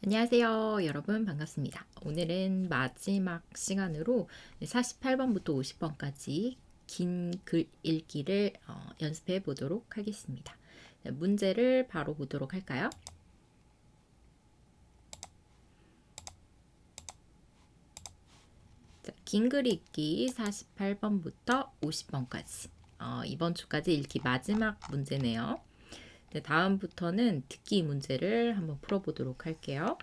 안녕하세요. 여러분 반갑습니다. 오늘은 마지막 시간으로 48번부터 50번까지 긴 글 읽기를 연습해 보도록 하겠습니다. 문제를 바로 보도록 할까요? 긴 글 읽기 48번부터 50번까지 이번 주까지 읽기 마지막 문제네요. 다음부터는 듣기 문제를 한번 풀어보도록 할게요.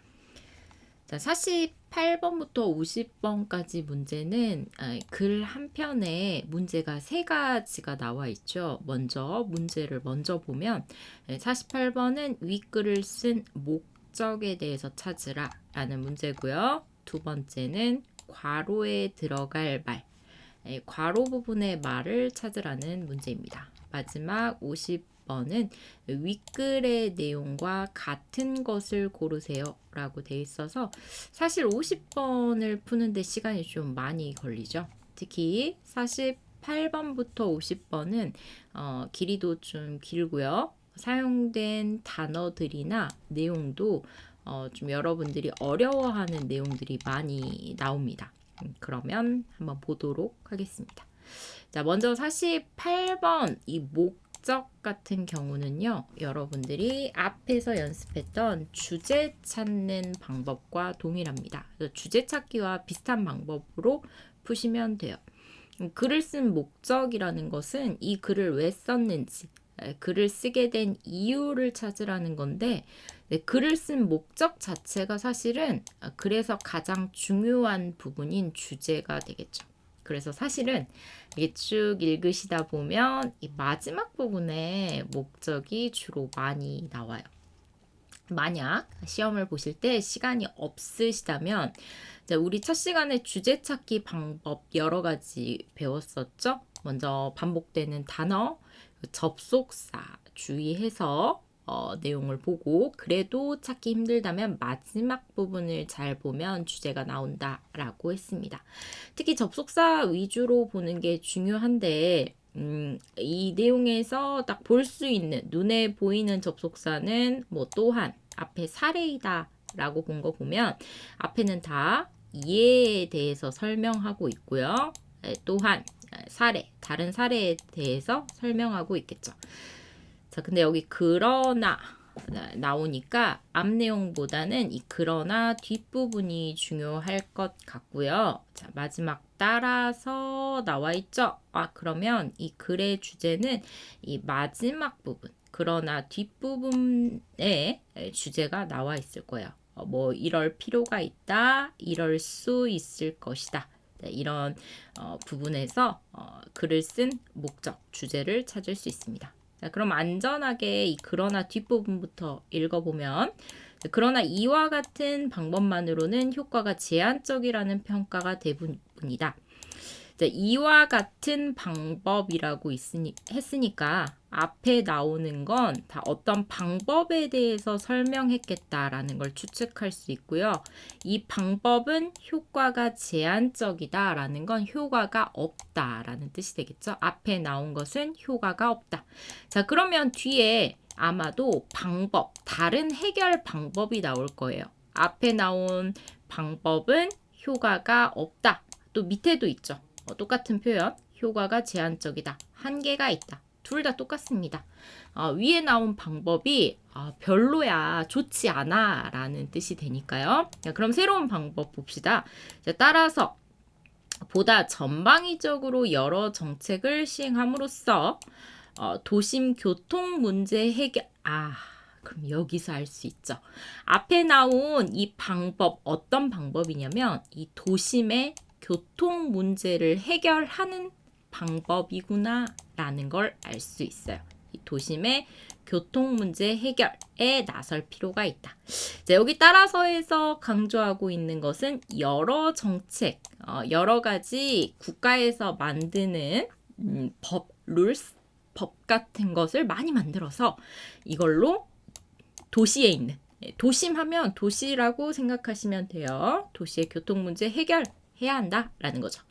자, 48번부터 50번까지 문제는 글 한 편에 문제가 세 가지가 나와 있죠. 먼저 문제를 보면 48번은 윗글을 쓴 목적에 대해서 찾으라 라는 문제고요. 두 번째는 괄호에 들어갈 말, 괄호 부분의 말을 찾으라는 문제입니다. 마지막 50번은 윗글의 내용과 같은 것을 고르세요 라고 되어 있어서 사실 50번을 푸는데 시간이 좀 많이 걸리죠. 특히 48번부터 50번은 길이도 좀 길고요. 사용된 단어들이나 내용도 좀 여러분들이 어려워하는 내용들이 많이 나옵니다. 그러면 한번 보도록 하겠습니다. 자, 먼저 48번 이 목적 같은 경우는요, 여러분들이 앞에서 연습했던 주제 찾는 방법과 동일합니다. 주제 찾기와 비슷한 방법으로 푸시면 돼요. 글을 쓴 목적이라는 것은 이 글을 왜 썼는지, 글을 쓰게 된 이유를 찾으라는 건데, 글을 쓴 목적 자체가 사실은 그래서 가장 중요한 부분인 주제가 되겠죠. 그래서 사실은 이게 쭉 읽으시다 보면 이 마지막 부분에 목적이 주로 많이 나와요. 만약 시험을 보실 때 시간이 없으시다면 우리 첫 시간에 주제 찾기 방법 여러 가지 배웠었죠. 먼저 반복되는 단어, 접속사 주의해서 내용을 보고 그래도 찾기 힘들다면 마지막 부분을 잘 보면 주제가 나온다라고 했습니다. 특히 접속사 위주로 보는 게 중요한데 이 내용에서 딱 볼 수 있는 눈에 보이는 접속사는 뭐 또한 앞에 사례이다 라고 본 거 보면 앞에는 다 이해에 대해서 설명하고 있고요. 또한 사례, 다른 사례에 대해서 설명하고 있겠죠. 자, 근데 여기 그러나 나오니까 앞 내용보다는 이 그러나 뒷부분이 중요할 것 같고요. 자, 마지막 따라서 나와 있죠. 그러면 이 글의 주제는 이 마지막 부분, 그러나 뒷부분에 주제가 나와 있을 거예요. 뭐 이럴 필요가 있다, 이럴 수 있을 것이다. 이런 부분에서 글을 쓴 목적, 주제를 찾을 수 있습니다. 자, 그럼 안전하게 이 그러나 뒷부분부터 읽어보면 그러나 이와 같은 방법만으로는 효과가 제한적이라는 평가가 대부분이다. 자, 이와 같은 방법이라고 했으니까 앞에 나오는 건 다 어떤 방법에 대해서 설명했겠다라는 걸 추측할 수 있고요. 이 방법은 효과가 제한적이다라는 건 효과가 없다라는 뜻이 되겠죠. 앞에 나온 것은 효과가 없다. 자, 그러면 뒤에 아마도 방법, 다른 해결 방법이 나올 거예요. 앞에 나온 방법은 효과가 없다. 또 밑에도 있죠. 똑같은 표현, 효과가 제한적이다. 한계가 있다. 둘 다 똑같습니다. 위에 나온 방법이 별로야, 좋지 않아 라는 뜻이 되니까요. 자, 그럼 새로운 방법 봅시다. 자, 따라서 보다 전방위적으로 여러 정책을 시행함으로써 도심 교통 문제 해결, 그럼 여기서 알 수 있죠. 앞에 나온 이 방법, 어떤 방법이냐면 이 도심의 교통 문제를 해결하는 방법이구나 라는 걸 알 수 있어요. 이 도심의 교통 문제 해결에 나설 필요가 있다. 자, 여기 따라서에서 강조하고 있는 것은 여러 정책, 여러 가지 국가에서 만드는 법, 룰스, 법 같은 것을 많이 만들어서 이걸로 도시에 있는, 도심하면 도시라고 생각하시면 돼요. 도시의 교통 문제 해결해야 한다라는 거죠.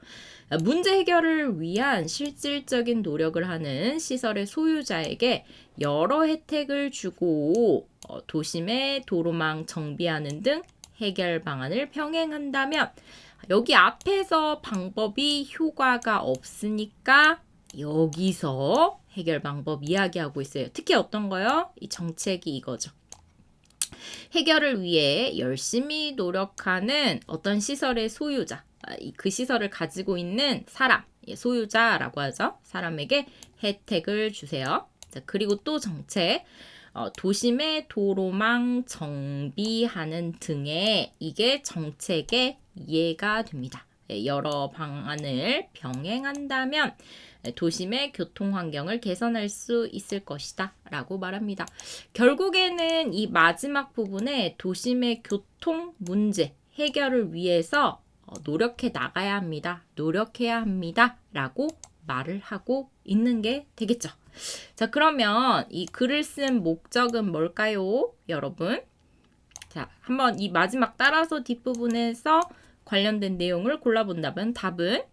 문제 해결을 위한 실질적인 노력을 하는 시설의 소유자에게 여러 혜택을 주고 도심의 도로망 정비하는 등 해결 방안을 병행한다면 여기 앞에서 방법이 효과가 없으니까 여기서 해결 방법 이야기하고 있어요. 특히 어떤 거요? 이 정책이 이거죠. 해결을 위해 열심히 노력하는 어떤 시설의 소유자, 그 시설을 가지고 있는 사람, 소유자라고 하죠. 사람에게 혜택을 주세요. 자, 그리고 또 정책, 도심의 도로망 정비하는 등의 이게 정책의 이해가 됩니다. 여러 방안을 병행한다면 도심의 교통 환경을 개선할 수 있을 것이다 라고 말합니다. 결국에는 이 마지막 부분에 도심의 교통 문제 해결을 위해서 노력해 나가야 합니다. 노력해야 합니다 라고 말을 하고 있는 게 되겠죠. 자, 그러면 이 글을 쓴 목적은 뭘까요, 여러분? 자, 한번 이 마지막 따라서 뒷부분에서 관련된 내용을 골라본다면 답은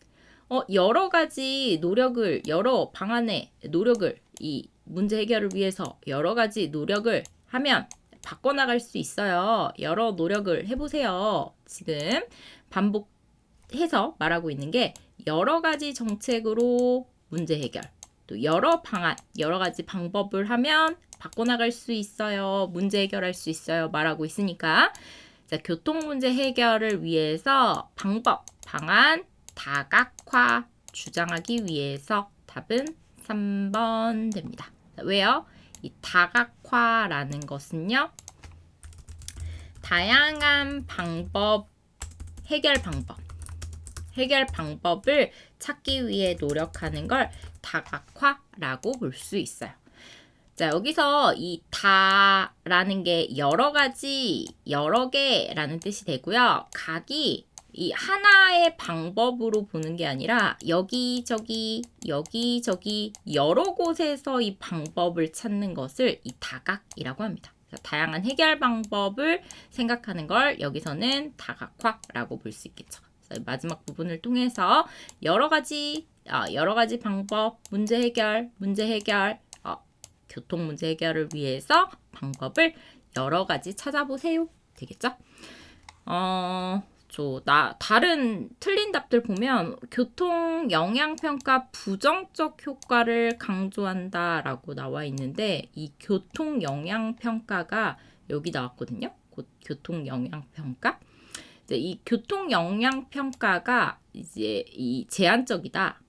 여러 가지 노력을, 여러 방안의 노력을, 이 문제 해결을 위해서 여러 가지 노력을 하면 바꿔나갈 수 있어요. 여러 노력을 해보세요. 지금 반복해서 말하고 있는 게 여러 가지 정책으로 문제 해결, 또 여러 방안, 여러 가지 방법을 하면 바꿔나갈 수 있어요. 문제 해결할 수 있어요. 말하고 있으니까 자, 교통 문제 해결을 위해서 방법, 방안, 다각화 주장하기 위해서 답은 3번 됩니다. 왜요? 이 다각화라는 것은요, 다양한 방법, 해결 방법을 찾기 위해 노력하는 걸 다각화라고 볼 수 있어요. 자, 여기서 이 다라는 게 여러 가지, 여러 개라는 뜻이 되고요. 각이 이 하나의 방법으로 보는 게 아니라 여기저기 여러 곳에서 이 방법을 찾는 것을 이 다각이라고 합니다. 다양한 해결 방법을 생각하는 걸 여기서는 다각화라고 볼 수 있겠죠. 마지막 부분을 통해서 여러 가지 방법, 문제 해결, 교통 문제 해결을 위해서 방법을 여러 가지 찾아보세요. 되겠죠? 다른 틀린 답들 보면 교통 영향평가 부정적 효과를 강조한다라고 나와 있는데 이 교통 영향평가가 여기 나왔거든요. 교통 영향평가. 이 교통 영향평가가 이제 이 제한적이다.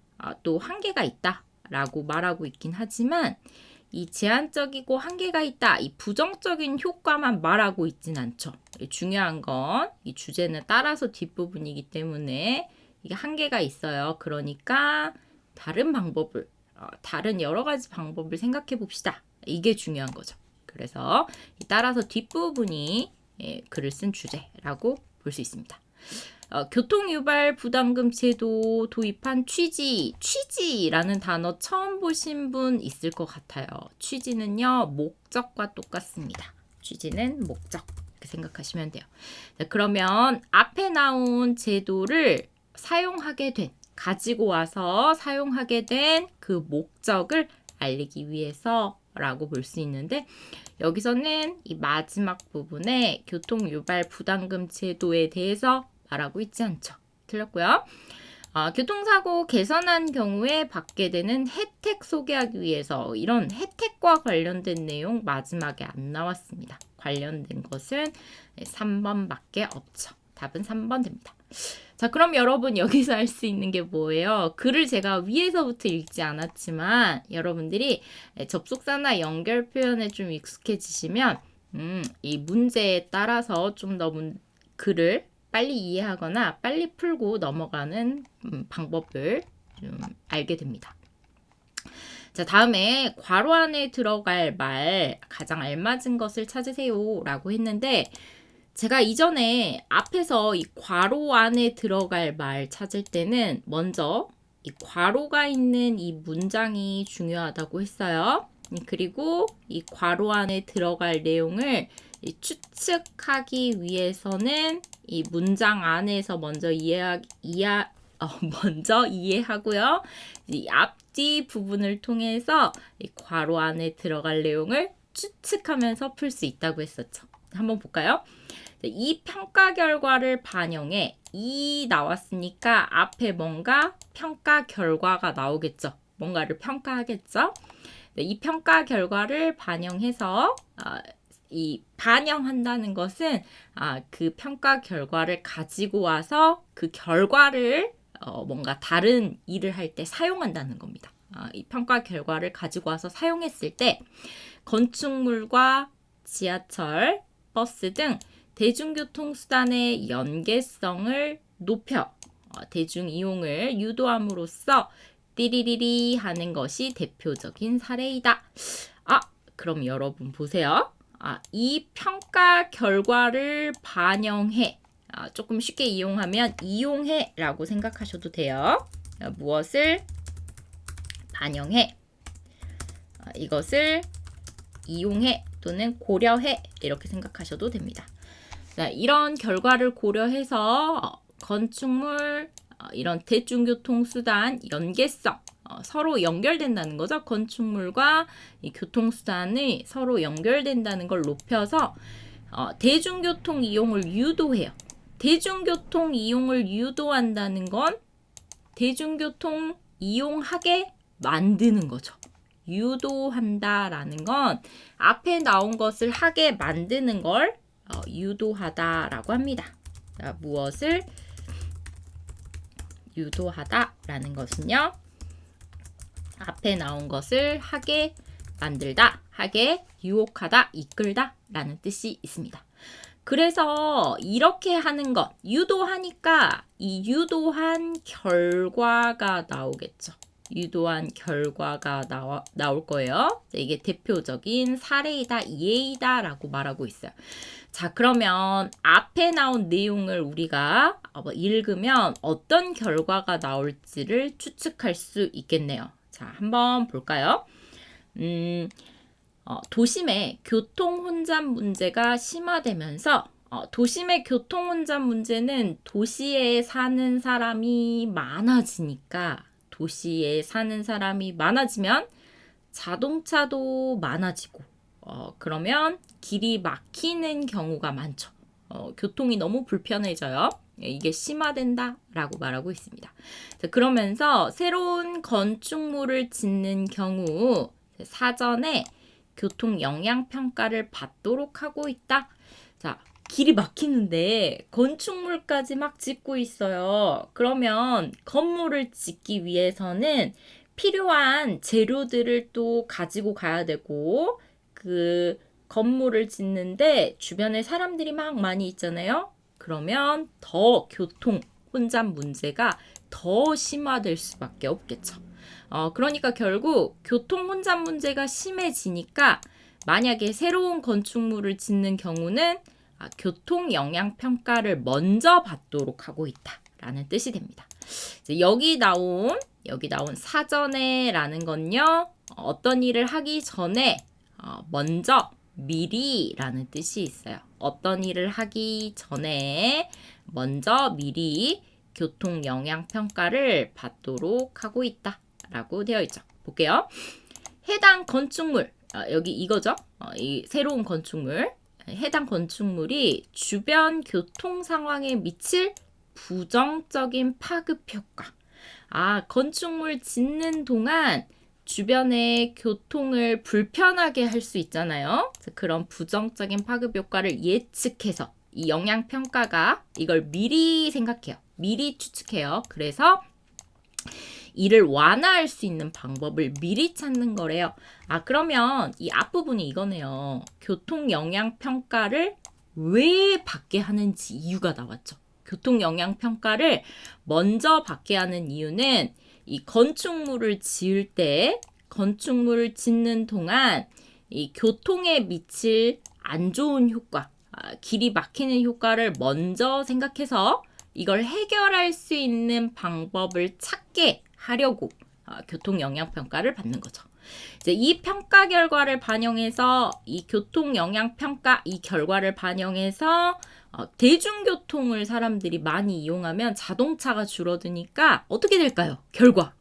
또 한계가 있다라고 말하고 있긴 하지만 이 제한적이고 한계가 있다. 이 부정적인 효과만 말하고 있진 않죠. 중요한 건 이 주제는 따라서 뒷부분이기 때문에 이게 한계가 있어요. 그러니까 다른 방법을, 다른 여러 가지 방법을 생각해 봅시다. 이게 중요한 거죠. 그래서 따라서 뒷부분이 글을 쓴 주제라고 볼 수 있습니다. 교통유발 부담금 제도 도입한 취지라는 단어 처음 보신 분 있을 것 같아요. 취지는요, 목적과 똑같습니다. 취지는 목적, 이렇게 생각하시면 돼요. 자, 그러면 앞에 나온 제도를 가지고 와서 사용하게 된 그 목적을 알리기 위해서라고 볼 수 있는데 여기서는 이 마지막 부분에 교통유발 부담금 제도에 대해서 말하고 있지 않죠. 틀렸고요. 교통사고 개선한 경우에 받게 되는 혜택 소개하기 위해서 이런 혜택과 관련된 내용 마지막에 안 나왔습니다. 관련된 것은 3번밖에 없죠. 답은 3번 됩니다. 자, 그럼 여러분 여기서 할 수 있는 게 뭐예요? 글을 제가 위에서부터 읽지 않았지만 여러분들이 접속사나 연결 표현에 좀 익숙해지시면 이 문제에 따라서 좀 더 글을 빨리 이해하거나 빨리 풀고 넘어가는 방법을 좀 알게 됩니다. 자, 다음에 괄호 안에 들어갈 말 가장 알맞은 것을 찾으세요 라고 했는데 제가 이전에 앞에서 이 괄호 안에 들어갈 말 찾을 때는 먼저 이 괄호가 있는 이 문장이 중요하다고 했어요. 그리고 이 괄호 안에 들어갈 내용을 추측하기 위해서는 이 문장 안에서 먼저 이해하고요. 이 뒤 부분을 통해서 이 괄호 안에 들어갈 내용을 추측하면서 풀 수 있다고 했었죠. 한번 볼까요? 이 평가 결과를 반영해 이 나왔으니까 앞에 뭔가 평가 결과가 나오겠죠. 뭔가를 평가하겠죠. 이 평가 결과를 반영해서 이 반영한다는 것은 그 평가 결과를 가지고 와서 그 결과를 뭔가 다른 일을 할 때 사용한다는 겁니다. 이 평가 결과를 가지고 와서 사용했을 때 건축물과 지하철, 버스 등 대중교통수단의 연계성을 높여 대중 이용을 유도함으로써 띠리리리 하는 것이 대표적인 사례이다. 그럼 여러분 보세요. 이 평가 결과를 반영해. 조금 쉽게 이용하면 이용해 라고 생각하셔도 돼요. 무엇을 반영해. 이것을 이용해 또는 고려해 이렇게 생각하셔도 됩니다. 이런 결과를 고려해서 건축물, 이런 대중교통수단 연계성, 서로 연결된다는 거죠. 건축물과 이 교통수단이 서로 연결된다는 걸 높여서 대중교통 이용을 유도해요. 대중교통 이용을 유도한다는 건 대중교통 이용하게 만드는 거죠. 유도한다라는 건 앞에 나온 것을 하게 만드는 걸 유도하다라고 합니다. 무엇을 유도하다라는 것은요. 앞에 나온 것을 하게 만들다, 하게 유혹하다, 이끌다 라는 뜻이 있습니다. 그래서 이렇게 하는 것, 유도하니까 이 유도한 결과가 나오겠죠. 유도한 결과가 나올 거예요. 이게 대표적인 사례이다, 예이다 라고 말하고 있어요. 자, 그러면 앞에 나온 내용을 우리가 읽으면 어떤 결과가 나올지를 추측할 수 있겠네요. 자, 한번 볼까요? 도심의 교통 혼잡 문제가 심화되면서 도심의 교통 혼잡 문제는 도시에 사는 사람이 많아지니까 도시에 사는 사람이 많아지면 자동차도 많아지고 그러면 길이 막히는 경우가 많죠. 교통이 너무 불편해져요. 이게 심화된다라고 말하고 있습니다. 자, 그러면서 새로운 건축물을 짓는 경우 사전에 교통 영향 평가를 받도록 하고 있다. 자, 길이 막히는데 건축물까지 막 짓고 있어요. 그러면 건물을 짓기 위해서는 필요한 재료들을 또 가지고 가야 되고 그 건물을 짓는데 주변에 사람들이 막 많이 있잖아요. 그러면 더 교통 혼잡 문제가 더 심화될 수밖에 없겠죠. 그러니까 결국 교통 혼잡 문제가 심해지니까 만약에 새로운 건축물을 짓는 경우는 교통 영향 평가를 먼저 받도록 하고 있다라는 뜻이 됩니다. 여기 나온 사전에라는 건요. 어떤 일을 하기 전에 먼저 미리라는 뜻이 있어요. 어떤 일을 하기 전에 먼저 미리 교통 영향 평가를 받도록 하고 있다라고 되어 있죠. 볼게요. 해당 건축물, 여기 이거죠. 이 새로운 건축물, 해당 건축물이 주변 교통 상황에 미칠 부정적인 파급 효과. 건축물 짓는 동안 주변의 교통을 불편하게 할 수 있잖아요. 그런 부정적인 파급 효과를 예측해서 이 영향 평가가 이걸 미리 생각해요. 미리 추측해요. 그래서 이를 완화할 수 있는 방법을 미리 찾는 거래요. 그러면 이 앞부분이 이거네요. 교통 영향 평가를 왜 받게 하는지 이유가 나왔죠. 교통 영향 평가를 먼저 받게 하는 이유는 이 건축물을 지을 때 건축물을 짓는 동안 이 교통에 미칠 안 좋은 효과, 길이 막히는 효과를 먼저 생각해서 이걸 해결할 수 있는 방법을 찾게 하려고 교통 영향 평가를 받는 거죠. 이제 이 평가 결과를 반영해서 이 교통 영향 평가 이 결과를 반영해서 대중교통을 사람들이 많이 이용하면 자동차가 줄어드니까 어떻게 될까요? 결과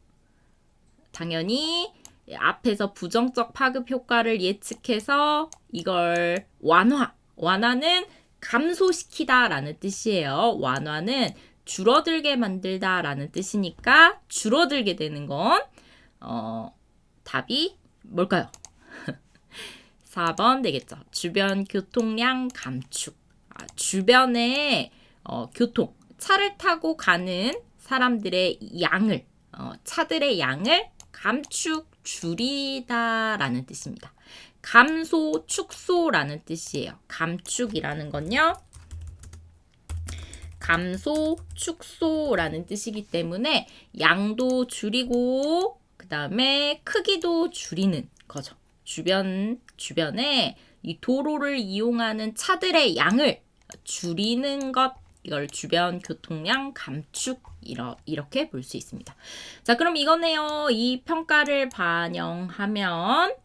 당연히 앞에서 부정적 파급 효과를 예측해서 이걸 완화는 감소시키다 라는 뜻이에요. 완화는 줄어들게 만들다 라는 뜻이니까 줄어들게 되는 건 답이 뭘까요? 4번 되겠죠. 주변 교통량 감축. 주변에 차를 타고 가는 사람들의 양을, 차들의 양을 줄이다라는 뜻입니다. 감소, 축소라는 뜻이에요. 감축이라는 건요. 감소, 축소라는 뜻이기 때문에 양도 줄이고 그 다음에 크기도 줄이는 거죠. 주변에 이 도로를 이용하는 차들의 양을 줄이는 것, 이걸 주변 교통량 감축 이렇게 볼 수 있습니다. 자, 그럼 이거네요. 이 평가를 반영하면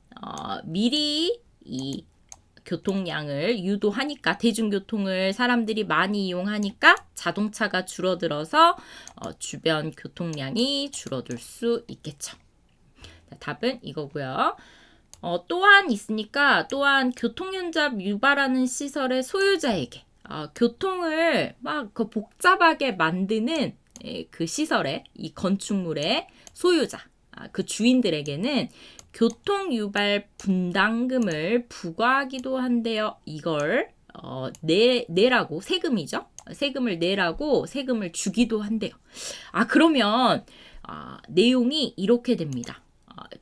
미리 이 교통량을 유도하니까 대중교통을 사람들이 많이 이용하니까 자동차가 줄어들어서 주변 교통량이 줄어들 수 있겠죠. 자, 답은 이거고요. 또한 있으니까 또한 교통혼잡 유발하는 시설의 소유자에게 교통을 막 복잡하게 만드는 그 시설의 이 건축물의 소유자, 그 주인들에게는 교통유발 분담금을 부과하기도 한데요. 이걸 내라고 세금이죠. 세금을 내라고 세금을 주기도 한대요. 그러면 내용이 이렇게 됩니다.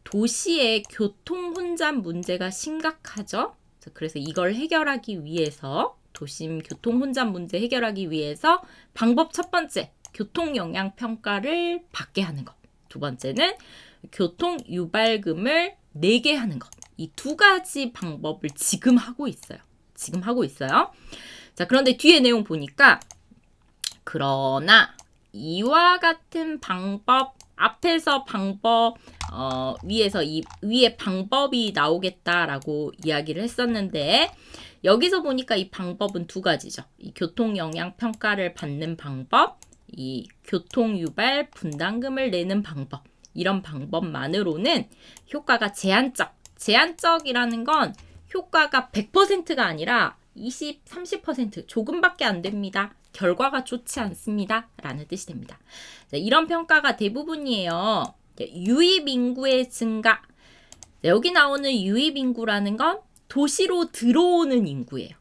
도시의 교통 혼잡 문제가 심각하죠. 그래서 이걸 해결하기 위해서 도심 교통 혼잡 문제 해결하기 위해서 방법 첫 번째, 교통 영향 평가를 받게 하는 것. 두 번째는 교통 유발금을 내게 하는 것. 이 두 가지 방법을 지금 하고 있어요. 자, 그런데 뒤에 내용 보니까 그러나 이와 같은 방법 앞에서 방법 위에 방법이 나오겠다라고 이야기를 했었는데 여기서 보니까 이 방법은 두 가지죠. 이 교통 영향 평가를 받는 방법, 이 교통 유발 분담금을 내는 방법. 이런 방법만으로는 효과가 제한적이라는 건 효과가 100%가 아니라 20, 30% 조금밖에 안 됩니다. 결과가 좋지 않습니다. 라는 뜻이 됩니다. 자, 이런 평가가 대부분이에요. 유입 인구의 증가. 자, 여기 나오는 유입 인구라는 건 도시로 들어오는 인구예요.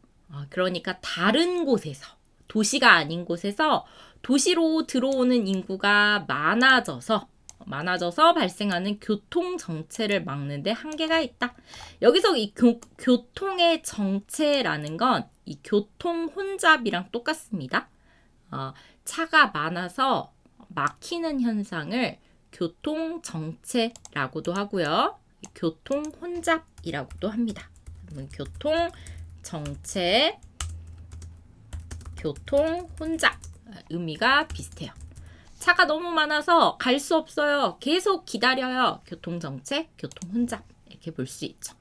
그러니까 다른 곳에서, 도시가 아닌 곳에서 도시로 들어오는 인구가 많아져서 발생하는 교통 정체를 막는 데 한계가 있다. 여기서 이 교통의 정체라는 건 이 교통 혼잡이랑 똑같습니다. 차가 많아서 막히는 현상을 교통 정체라고도 하고요. 교통 혼잡이라고도 합니다. 교통 정체, 교통 혼잡 의미가 비슷해요. 차가 너무 많아서 갈 수 없어요. 계속 기다려요. 교통정체, 교통혼잡 이렇게 볼 수 있죠.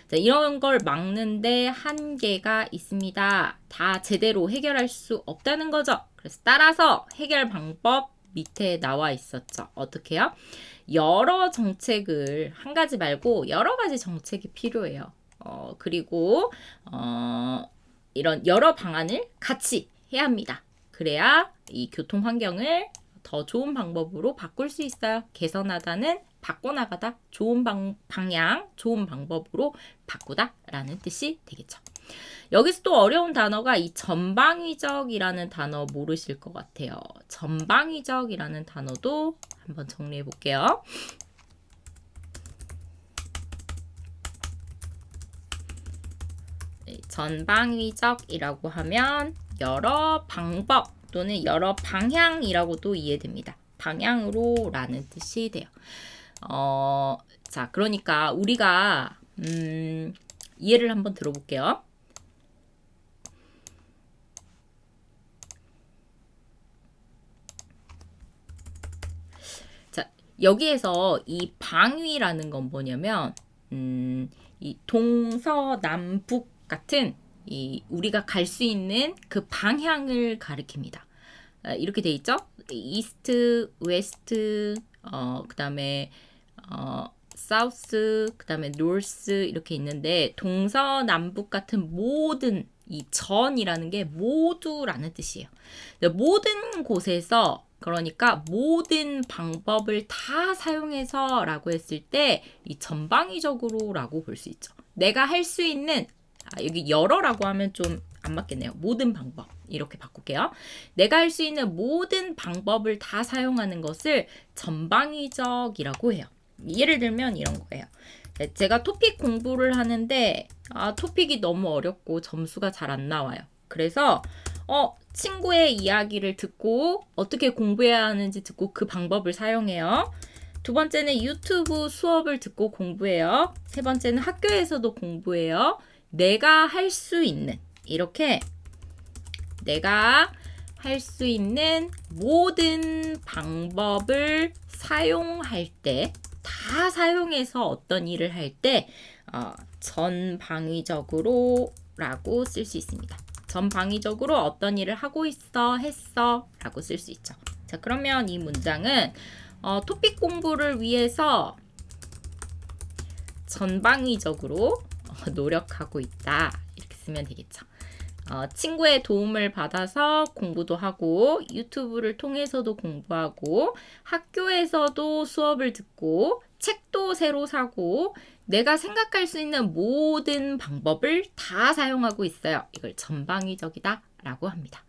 자, 이런 걸 막는데 한계가 있습니다. 다 제대로 해결할 수 없다는 거죠. 그래서 따라서 해결 방법 밑에 나와 있었죠. 어떻게요? 여러 정책을 한 가지 말고 여러 가지 정책이 필요해요. 그리고 이런 여러 방안을 같이 해야 합니다. 그래야 이 교통 환경을 더 좋은 방법으로 바꿀 수 있어요. 개선하다는 바꿔나가다, 좋은 방향, 좋은 방법으로 바꾸다 라는 뜻이 되겠죠. 여기서 또 어려운 단어가 이 전방위적이라는 단어 모르실 것 같아요. 전방위적이라는 단어도 한번 정리해 볼게요. 전방위적이라고 하면 여러 방법 또는 여러 방향이라고도 이해됩니다. 방향으로 라는 뜻이 돼요. 자, 그러니까 우리가 이해를 한번 들어볼게요. 자, 여기에서 이 방위라는 건 뭐냐면 이 동서남북 같은 이 우리가 갈 수 있는 그 방향을 가리킵니다. 이렇게 돼 있죠? 이스트, 웨스트, 그 다음에 사우스, 그 다음에 노스 이렇게 있는데 동서남북 같은 모든 이 전이라는 게 모두라는 뜻이에요. 모든 곳에서 그러니까 모든 방법을 다 사용해서 라고 했을 때 이 전방위적으로 라고 볼 수 있죠. 내가 할 수 있는 여기 여러라고 하면 좀 안 맞겠네요. 모든 방법 이렇게 바꿀게요. 내가 할 수 있는 모든 방법을 다 사용하는 것을 전방위적이라고 해요. 예를 들면 이런 거예요. 제가 토픽 공부를 하는데 토픽이 너무 어렵고 점수가 잘 안 나와요. 그래서 친구의 이야기를 듣고 어떻게 공부해야 하는지 듣고 그 방법을 사용해요. 두 번째는 유튜브 수업을 듣고 공부해요. 세 번째는 학교에서도 공부해요. 내가 할 수 있는 이렇게 내가 할 수 있는 모든 방법을 사용할 때 다 사용해서 어떤 일을 할 때 전방위적으로 라고 쓸 수 있습니다. 전방위적으로 어떤 일을 하고 있어, 했어 라고 쓸 수 있죠. 자, 그러면 이 문장은 토픽 공부를 위해서 전방위적으로 노력하고 있다 이렇게 쓰면 되겠죠. 친구의 도움을 받아서 공부도 하고 유튜브를 통해서도 공부하고 학교에서도 수업을 듣고 책도 새로 사고 내가 생각할 수 있는 모든 방법을 다 사용하고 있어요. 이걸 전방위적이다 라고 합니다.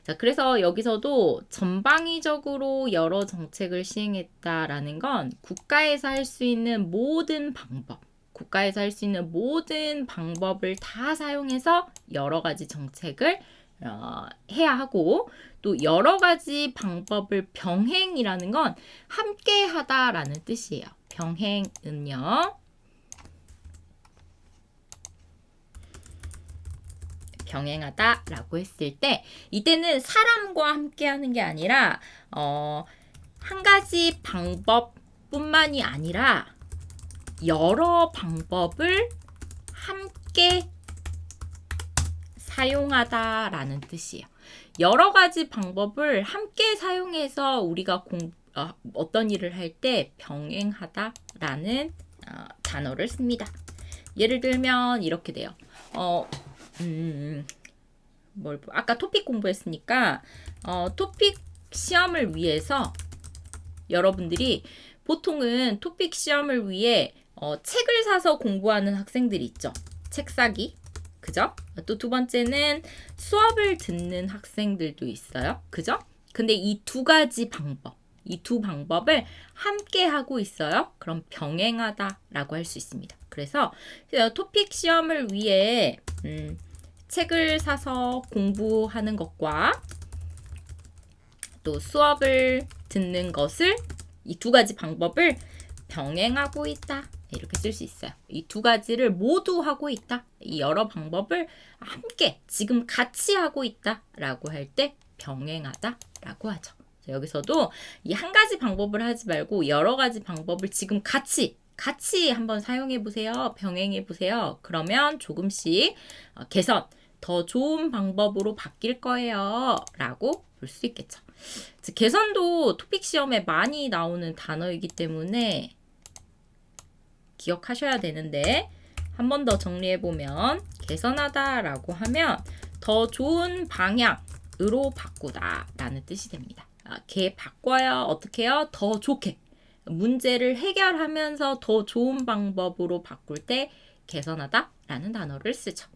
자, 그래서 여기서도 전방위적으로 여러 정책을 시행했다라는 건 국가에서 할 수 있는 모든 방법 국가에서 할 수 있는 모든 방법을 다 사용해서 여러 가지 정책을 해야 하고 또 여러 가지 방법을 병행이라는 건 함께 하다라는 뜻이에요. 병행은요. 병행하다라고 했을 때 이때는 사람과 함께 하는 게 아니라 한 가지 방법뿐만이 아니라 여러 방법을 함께 사용하다라는 뜻이에요. 여러 가지 방법을 함께 사용해서 우리가 어떤 일을 할 때 병행하다라는 단어를 씁니다. 예를 들면 이렇게 돼요. 아까 토픽 공부했으니까 토픽 시험을 위해서 여러분들이 보통은 토픽 시험을 위해 책을 사서 공부하는 학생들이 있죠. 책 사기. 그죠? 또 두 번째는 수업을 듣는 학생들도 있어요. 그죠? 근데 이 두 가지 방법, 이 두 방법을 함께 하고 있어요. 그럼 병행하다라고 할 수 있습니다. 그래서 토픽 시험을 위해 책을 사서 공부하는 것과 또 수업을 듣는 것을 이 두 가지 방법을 병행하고 있다. 이렇게 쓸 수 있어요. 이 두 가지를 모두 하고 있다. 이 여러 방법을 함께 지금 같이 하고 있다 라고 할 때 병행하다 라고 하죠. 여기서도 이 한 가지 방법을 하지 말고 여러 가지 방법을 지금 같이 한번 사용해 보세요. 병행해 보세요. 그러면 조금씩 개선, 더 좋은 방법으로 바뀔 거예요 라고 볼 수 있겠죠. 개선도 토픽 시험에 많이 나오는 단어이기 때문에 기억하셔야 되는데 한 번 더 정리해보면 개선하다라고 하면 더 좋은 방향으로 바꾸다 라는 뜻이 됩니다. 걔 바꿔야 어떻게 해요? 더 좋게 문제를 해결하면서 더 좋은 방법으로 바꿀 때 개선하다 라는 단어를 쓰죠.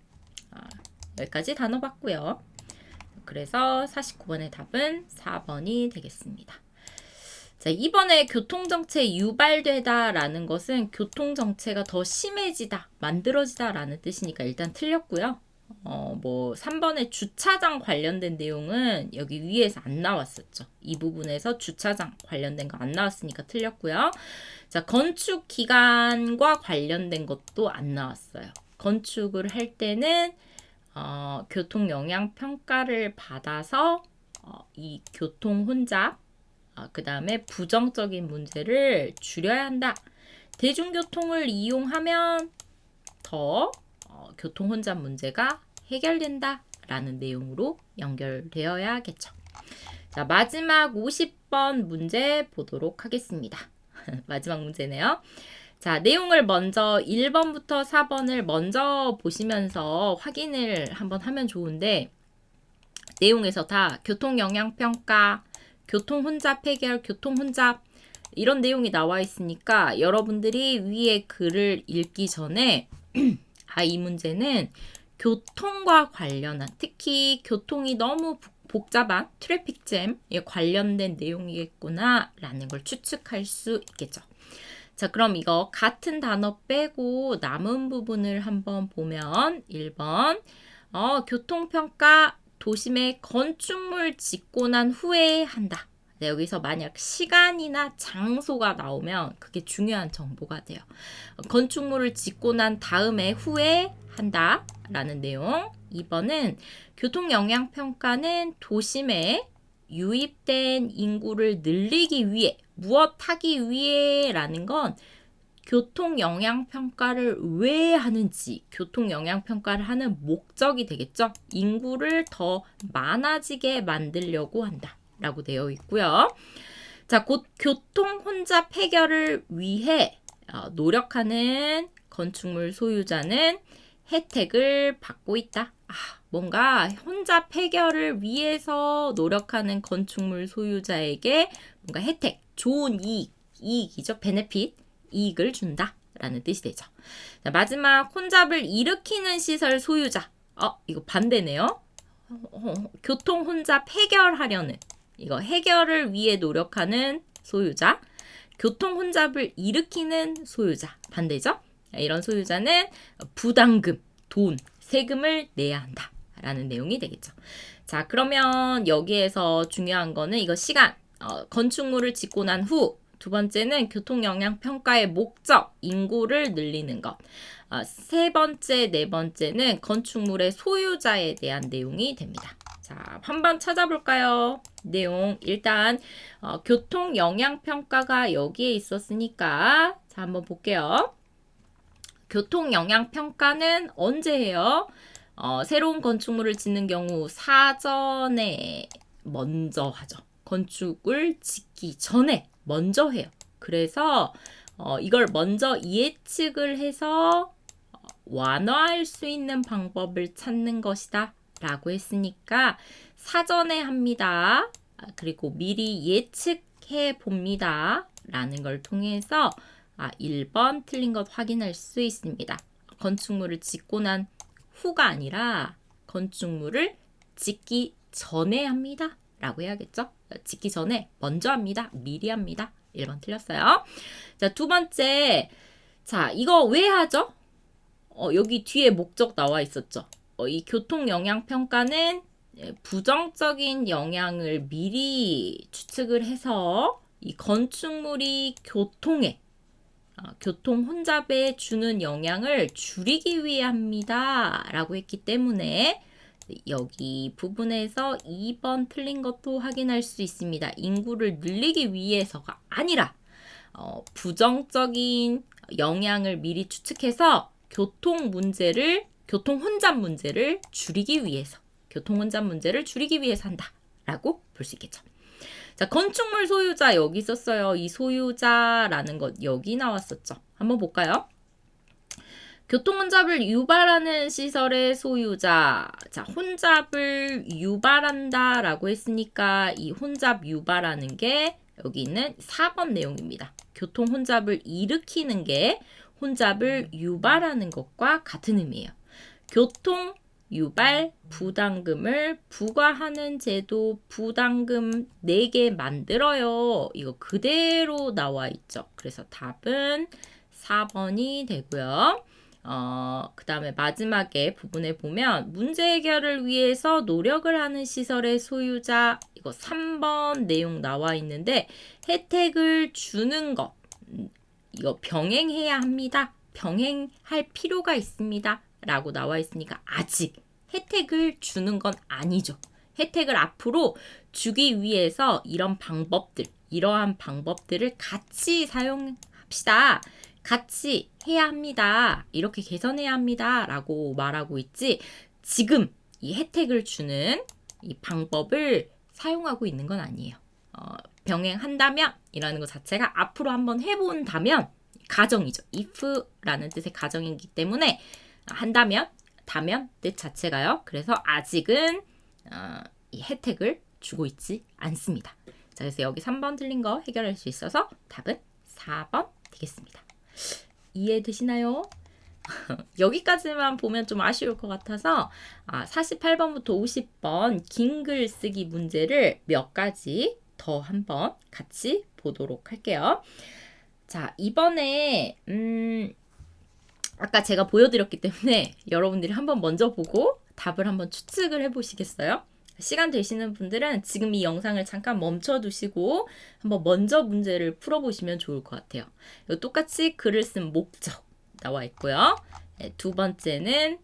여기까지 단어 봤고요. 그래서 49번의 답은 4번이 되겠습니다. 자, 이번에 교통정체 유발되다라는 것은 교통정체가 더 심해지다, 만들어지다라는 뜻이니까 일단 틀렸고요. 3번의 주차장 관련된 내용은 여기 위에서 안 나왔었죠. 이 부분에서 주차장 관련된 거 안 나왔으니까 틀렸고요. 자, 건축 기간과 관련된 것도 안 나왔어요. 건축을 할 때는 교통 영향 평가를 받아서 이 교통 혼잡 그 다음에 부정적인 문제를 줄여야 한다. 대중교통을 이용하면 더 교통 혼잡 문제가 해결된다 라는 내용으로 연결되어야겠죠. 자, 마지막 50번 문제 보도록 하겠습니다. 마지막 문제네요. 자, 내용을 먼저 1번부터 4번을 먼저 보시면서 확인을 한번 하면 좋은데, 내용에서 다 교통영향평가, 교통혼잡 해결, 교통혼잡 이런 내용이 나와 있으니까 여러분들이 위에 글을 읽기 전에 이 문제는 교통과 관련한, 특히 교통이 너무 복잡한 트래픽잼에 관련된 내용이겠구나 라는 걸 추측할 수 있겠죠. 자, 그럼 이거 같은 단어 빼고 남은 부분을 한번 보면 1번 교통평가 도심에 건축물 짓고 난 후에 한다. 네, 여기서 만약 시간이나 장소가 나오면 그게 중요한 정보가 돼요. 건축물을 짓고 난 다음에 후에 한다 라는 내용. 2번은 교통영향평가는 도심에 유입된 인구를 늘리기 위해, 무엇 하기 위해 라는 건 교통영향평가를 왜 하는지, 교통영향평가를 하는 목적이 되겠죠. 인구를 더 많아지게 만들려고 한다 라고 되어 있고요. 자, 곧 교통혼잡 해결을 위해 노력하는 건축물 소유자는 혜택을 받고 있다. 뭔가 혼잡 해결을 위해서 노력하는 건축물 소유자에게 뭔가 혜택, 좋은 이익이죠. 베네핏, 이익을 준다 라는 뜻이 되죠. 자, 마지막 혼잡을 일으키는 시설 소유자. 이거 반대네요. 교통 혼잡 해결하려는, 이거 해결을 위해 노력하는 소유자, 교통 혼잡을 일으키는 소유자, 반대죠. 이런 소유자는 부담금, 돈, 세금을 내야 한다 라는 내용이 되겠죠. 자, 그러면 여기에서 중요한 거는 이거 시간, 건축물을 짓고 난 후, 두 번째는 교통영향평가의 목적, 인구를 늘리는 것. 세 번째, 네 번째는 건축물의 소유자에 대한 내용이 됩니다. 자, 한번 찾아볼까요? 내용 일단 교통영향평가가 여기에 있었으니까 자, 한번 볼게요. 교통영향평가는 언제 해요? 새로운 건축물을 짓는 경우 사전에 먼저 하죠. 건축을 짓기 전에 먼저 해요. 그래서 이걸 먼저 예측을 해서 완화할 수 있는 방법을 찾는 것이다 라고 했으니까 사전에 합니다. 그리고 미리 예측해 봅니다 라는 걸 통해서 1번 틀린 것 확인할 수 있습니다. 건축물을 짓고 난 후가 아니라 건축물을 짓기 전에 합니다 라고 해야겠죠. 짓기 전에 먼저 합니다. 미리 합니다. 1번 틀렸어요. 자, 두 번째. 자, 이거 왜 하죠? 여기 뒤에 목적 나와 있었죠. 이 교통영향평가는 부정적인 영향을 미리 추측을 해서 이 건축물이 교통에 교통 혼잡에 주는 영향을 줄이기 위해 합니다 라고 했기 때문에 여기 부분에서 2번 틀린 것도 확인할 수 있습니다. 인구를 늘리기 위해서가 아니라 부정적인 영향을 미리 추측해서 교통 혼잡 문제를 줄이기 위해서 한다 라고 볼 수 있겠죠. 자, 건축물 소유자 여기 있었어요. 이 소유자라는 것 여기 나왔었죠. 한번 볼까요? 교통 혼잡을 유발하는 시설의 소유자. 자, 혼잡을 유발한다 라고 했으니까 이 혼잡 유발하는 게 여기 있는 4번 내용입니다. 교통 혼잡을 일으키는 게 혼잡을 유발하는 것과 같은 의미예요. 교통 유발 부담금을 부과하는 제도, 부담금 내게 만들어요. 이거 그대로 나와 있죠. 그래서 답은 4번이 되고요. 그 다음에 마지막에 부분에 보면 문제 해결을 위해서 노력을 하는 시설의 소유자, 이거 3번 내용 나와 있는데 혜택을 주는 것, 이거 병행해야 합니다. 병행할 필요가 있습니다. 라고 나와 있으니까 아직 혜택을 주는 건 아니죠. 혜택을 앞으로 주기 위해서 이러한 방법들을 같이 사용합시다. 같이 해야 합니다. 이렇게 개선해야 합니다. 라고 말하고 있지, 지금 이 혜택을 주는 이 방법을 사용하고 있는 건 아니에요. 병행한다면 이라는 것 자체가 앞으로 한번 해본다면 가정이죠. if라는 뜻의 가정이기 때문에 한다면, 다면 뜻 자체가요. 그래서 아직은 이 혜택을 주고 있지 않습니다. 자, 그래서 여기 3번 틀린 거 해결할 수 있어서 답은 4번 되겠습니다. 이해되시나요? 여기까지만 보면 좀 아쉬울 것 같아서 48번부터 50번 긴 글 쓰기 문제를 몇 가지 더 한번 같이 보도록 할게요. 자, 이번에 아까 제가 보여드렸기 때문에 여러분들이 한번 먼저 보고 답을 한번 추측을 해보시겠어요? 시간 되시는 분들은 지금 이 영상을 잠깐 멈춰두시고 한번 먼저 문제를 풀어보시면 좋을 것 같아요. 똑같이 글을 쓴 목적 나와 있고요. 두 번째는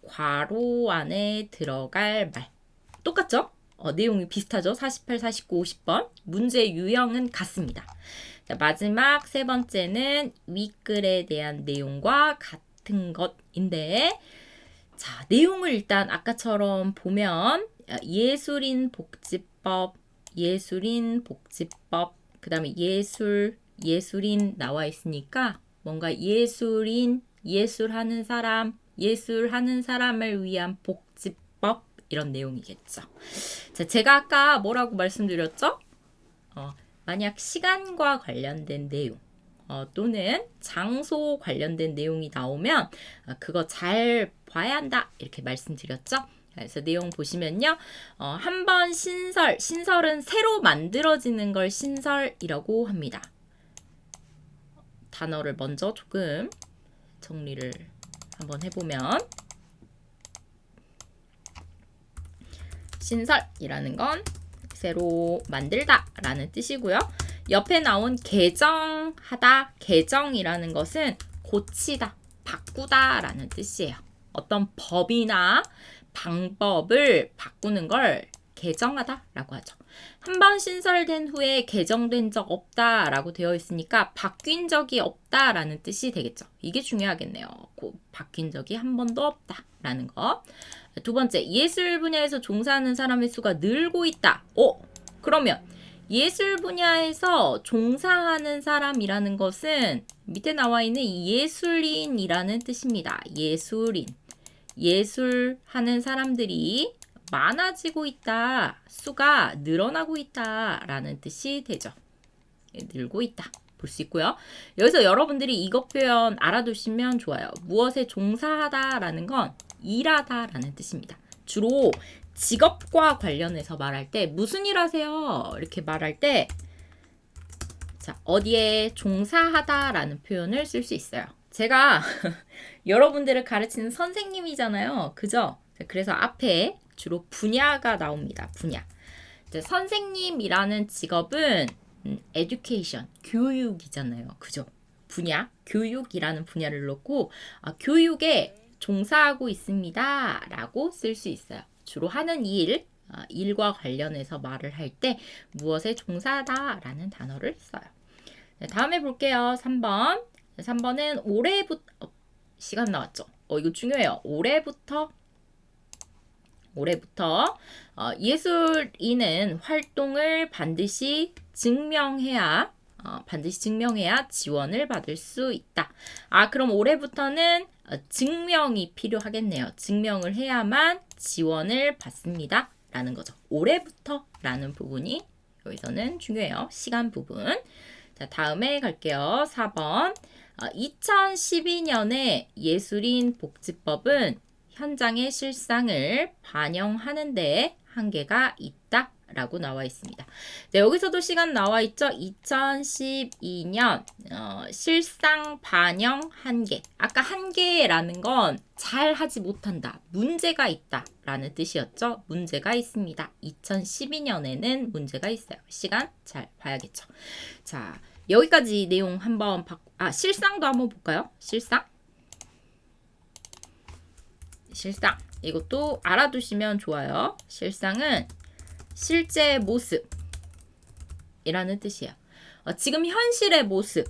괄호 안에 들어갈 말. 똑같죠? 내용이 비슷하죠? 48, 49, 50번. 문제 유형은 같습니다. 자, 마지막 세 번째는 윗글에 대한 내용과 같은 것인데, 자, 내용을 일단 아까처럼 보면 예술인 복지법, 그 다음에 예술인 나와 있으니까 뭔가 예술하는 사람을 위한 복지법 이런 내용이겠죠. 자, 제가 아까 뭐라고 말씀드렸죠? 만약 시간과 관련된 내용 또는 장소 관련된 내용이 나오면 그거 잘 봐야 한다 이렇게 말씀드렸죠. 그래서 내용 보시면요. 한번 신설은 새로 만들어지는 걸 신설이라고 합니다. 단어를 먼저 조금 정리를 한번 해보면 신설이라는 건 새로 만들다 라는 뜻이고요. 옆에 나온 개정하다, 개정이라는 것은 고치다, 바꾸다 라는 뜻이에요. 어떤 법이나 방법을 바꾸는 걸 개정하다 라고 하죠. 한번 신설된 후에 개정된 적 없다 라고 되어 있으니까 바뀐 적이 없다 라는 뜻이 되겠죠. 이게 중요하겠네요. 바뀐 적이 한 번도 없다 라는 거. 두 번째, 예술 분야에서 종사하는 사람의 수가 늘고 있다. 그러면 예술 분야에서 종사하는 사람이라는 것은 밑에 나와 있는 예술인이라는 뜻입니다. 예술하는 사람들이 많아지고 있다. 수가 늘어나고 있다라는 뜻이 되죠. 늘고 있다. 볼 수 있고요. 여기서 여러분들이 이것 표현 알아두시면 좋아요. 무엇에 종사하다라는 건 일하다라는 뜻입니다. 주로 직업과 관련해서 말할 때 무슨 일 하세요? 이렇게 말할 때 자, 어디에 종사하다라는 표현을 쓸 수 있어요. 제가 여러분들을 가르치는 선생님이잖아요. 그죠? 그래서 앞에 주로 분야가 나옵니다. 분야. 선생님이라는 직업은 education, 교육이잖아요. 그죠? 분야, 교육이라는 분야를 넣고 교육에 종사하고 있습니다. 라고 쓸 수 있어요. 주로 하는 일과 관련해서 말을 할 때 무엇에 종사하다 라는 단어를 써요. 네, 다음에 볼게요. 3번. 3번은 올해부터 시간 나왔죠? 이거 중요해요. 올해부터 예술인은 활동을 반드시 증명해야 지원을 받을 수 있다. 그럼 올해부터는 증명이 필요하겠네요. 증명을 해야만 지원을 받습니다. 라는 거죠. 올해부터 라는 부분이 여기서는 중요해요. 시간 부분. 자, 다음에 갈게요. 4번. 2012년에 예술인 복지법은 현장의 실상을 반영하는 데 한계가 있다 라고 나와 있습니다. 네, 여기서도 시간 나와 있죠. 2012년 실상 반영 한계. 아까 한계라는 건 잘하지 못한다. 문제가 있다 라는 뜻이었죠. 문제가 있습니다. 2012년에는 문제가 있어요. 시간 잘 봐야겠죠. 자, 여기까지 내용 한번 실상도 한번 볼까요? 실상. 이것도 알아두시면 좋아요. 실상은 실제 모습이라는 뜻이에요. 지금 현실의 모습.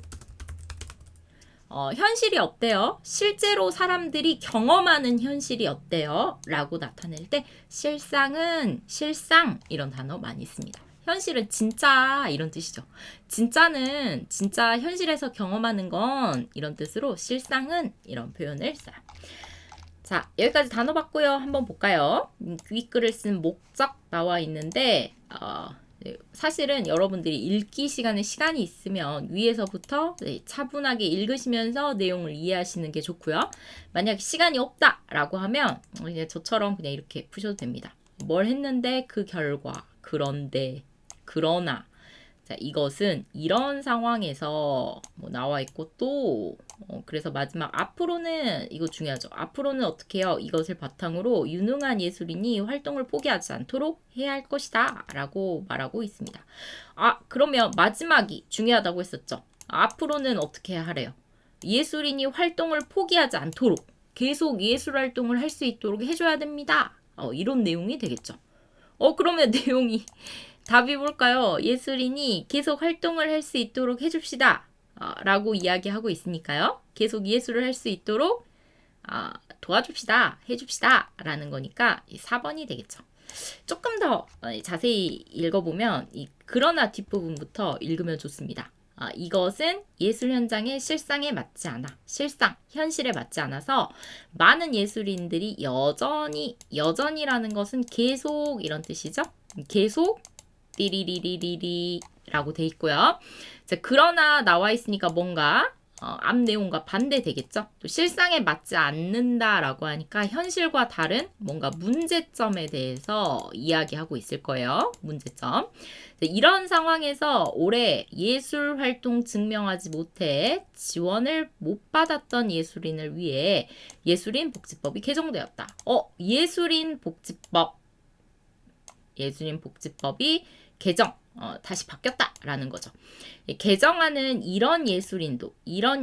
현실이 어때요? 실제로 사람들이 경험하는 현실이 어때요? 라고 나타낼 때 실상 이런 단어 많이 씁니다. 현실은 진짜 이런 뜻이죠. 진짜는 진짜 현실에서 경험하는 건 이런 뜻으로 실상은 이런 표현을 써요. 자, 여기까지 단어 봤고요. 한번 볼까요? 윗글을 쓴 목적 나와 있는데 사실은 여러분들이 읽기 시간에 시간이 있으면 위에서부터 차분하게 읽으시면서 내용을 이해하시는 게 좋고요. 만약 시간이 없다라고 하면 그냥 저처럼 그냥 이렇게 푸셔도 됩니다. 뭘 했는데 그 결과, 그런데, 그러나 자, 이것은 이런 상황에서 뭐 나와 있고 또 그래서 마지막 앞으로는 이거 중요하죠. 앞으로는 어떻게 해요? 이것을 바탕으로 유능한 예술인이 활동을 포기하지 않도록 해야 할 것이다 라고 말하고 있습니다. 그러면 마지막이 중요하다고 했었죠. 앞으로는 어떻게 하래요? 예술인이 활동을 포기하지 않도록 계속 예술 활동을 할 수 있도록 해줘야 됩니다. 이런 내용이 되겠죠. 그러면 내용이 답이 뭘까요? 예술인이 계속 활동을 할 수 있도록 해줍시다. 라고 이야기하고 있으니까요. 계속 예술을 할 수 있도록 도와줍시다. 해줍시다. 라는 거니까 4번이 되겠죠. 조금 더 자세히 읽어보면 그러나 뒷부분부터 읽으면 좋습니다. 이것은 예술 현장의 실상에 맞지 않아. 실상, 현실에 맞지 않아서 많은 예술인들이 여전이라는 것은 계속 이런 뜻이죠. 계속 띠리리리리리 라고 돼 있고요. 자, 그러나 나와 있으니까 뭔가 앞 내용과 반대 되겠죠. 또 실상에 맞지 않는다라고 하니까 현실과 다른 뭔가 문제점에 대해서 이야기하고 있을 거예요. 문제점. 이런 상황에서 올해 예술 활동 증명하지 못해 지원을 못 받았던 예술인을 위해 예술인 복지법이 개정되었다. 예술인 복지법이 개정, 다시 바뀌었다라는 거죠. 개정하는 이런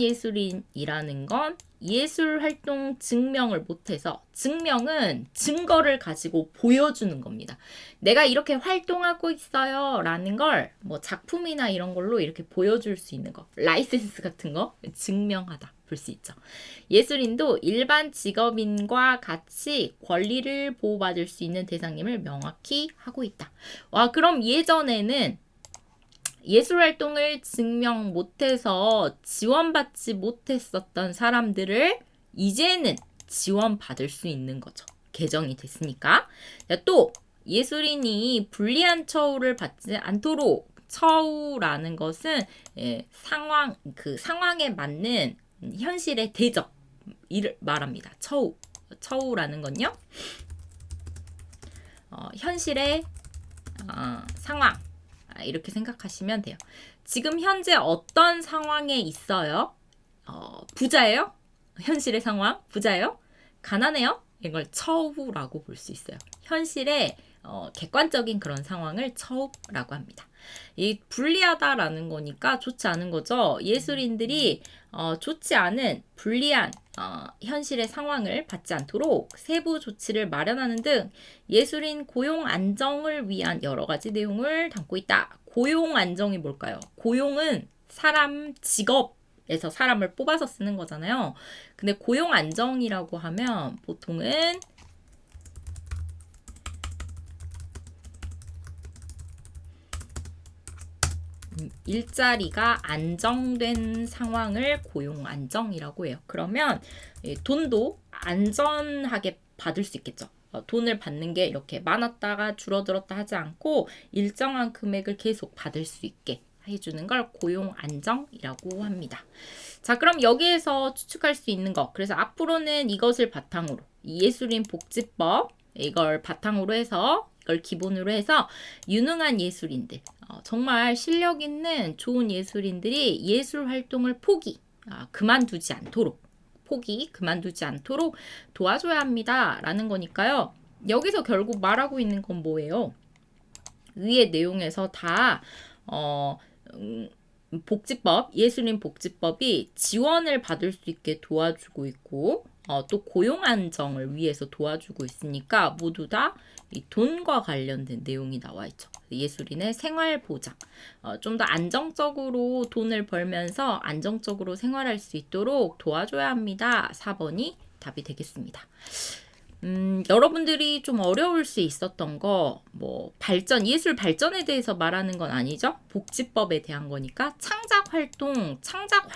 예술인이라는 건 예술 활동 증명을 못해서, 증명은 증거를 가지고 보여주는 겁니다. 내가 이렇게 활동하고 있어요 라는 걸 뭐 작품이나 이런 걸로 이렇게 보여줄 수 있는 거, 라이센스 같은 거 증명하다 볼 수 있죠. 예술인도 일반 직업인과 같이 권리를 보호받을 수 있는 대상임을 명확히 하고 있다. 그럼 예전에는 예술 활동을 증명 못해서 지원받지 못했었던 사람들을 이제는 지원받을 수 있는 거죠. 개정이 됐으니까. 또 예술인이 불리한 처우를 받지 않도록, 처우라는 것은 상황에 맞는 현실의 대접을 말합니다. 처우라는 건요. 현실의 상황. 이렇게 생각하시면 돼요. 지금 현재 어떤 상황에 있어요? 부자예요? 현실의 상황? 부자예요? 가난해요? 이걸 처우라고 볼 수 있어요. 현실의 객관적인 그런 상황을 처우라고 합니다. 이 불리하다라는 거니까 좋지 않은 거죠. 예술인들이 좋지 않은 불리한 현실의 상황을 받지 않도록 세부 조치를 마련하는 등 예술인 고용 안정을 위한 여러 가지 내용을 담고 있다. 고용 안정이 뭘까요? 고용은 직업에서 사람을 뽑아서 쓰는 거잖아요. 근데 고용 안정이라고 하면 보통은 일자리가 안정된 상황을 고용 안정이라고 해요. 그러면 돈도 안전하게 받을 수 있겠죠. 돈을 받는 게 이렇게 많았다가 줄어들었다 하지 않고 일정한 금액을 계속 받을 수 있게 해주는 걸 고용 안정이라고 합니다. 자, 그럼 여기에서 추측할 수 있는 거. 그래서 앞으로는 이것을 바탕으로 예술인 복지법 이걸 바탕으로 해서 이걸 기본으로 해서 유능한 예술인들, 정말 실력 있는 좋은 예술인들이 예술 활동을 그만두지 않도록 도와줘야 합니다. 라는 거니까요. 여기서 결국 말하고 있는 건 뭐예요? 위의 내용에서 다 예술인 복지법이 지원을 받을 수 있게 도와주고 있고 또 고용 안정을 위해서 도와주고 있으니까 모두 다 이 돈과 관련된 내용이 나와 있죠. 예술인의 생활 보장, 좀 더 안정적으로 돈을 벌면서 안정적으로 생활할 수 있도록 도와줘야 합니다. 4번이 답이 되겠습니다. 여러분들이 좀 어려울 수 있었던 거, 뭐, 예술 발전에 대해서 말하는 건 아니죠? 복지법에 대한 거니까 창작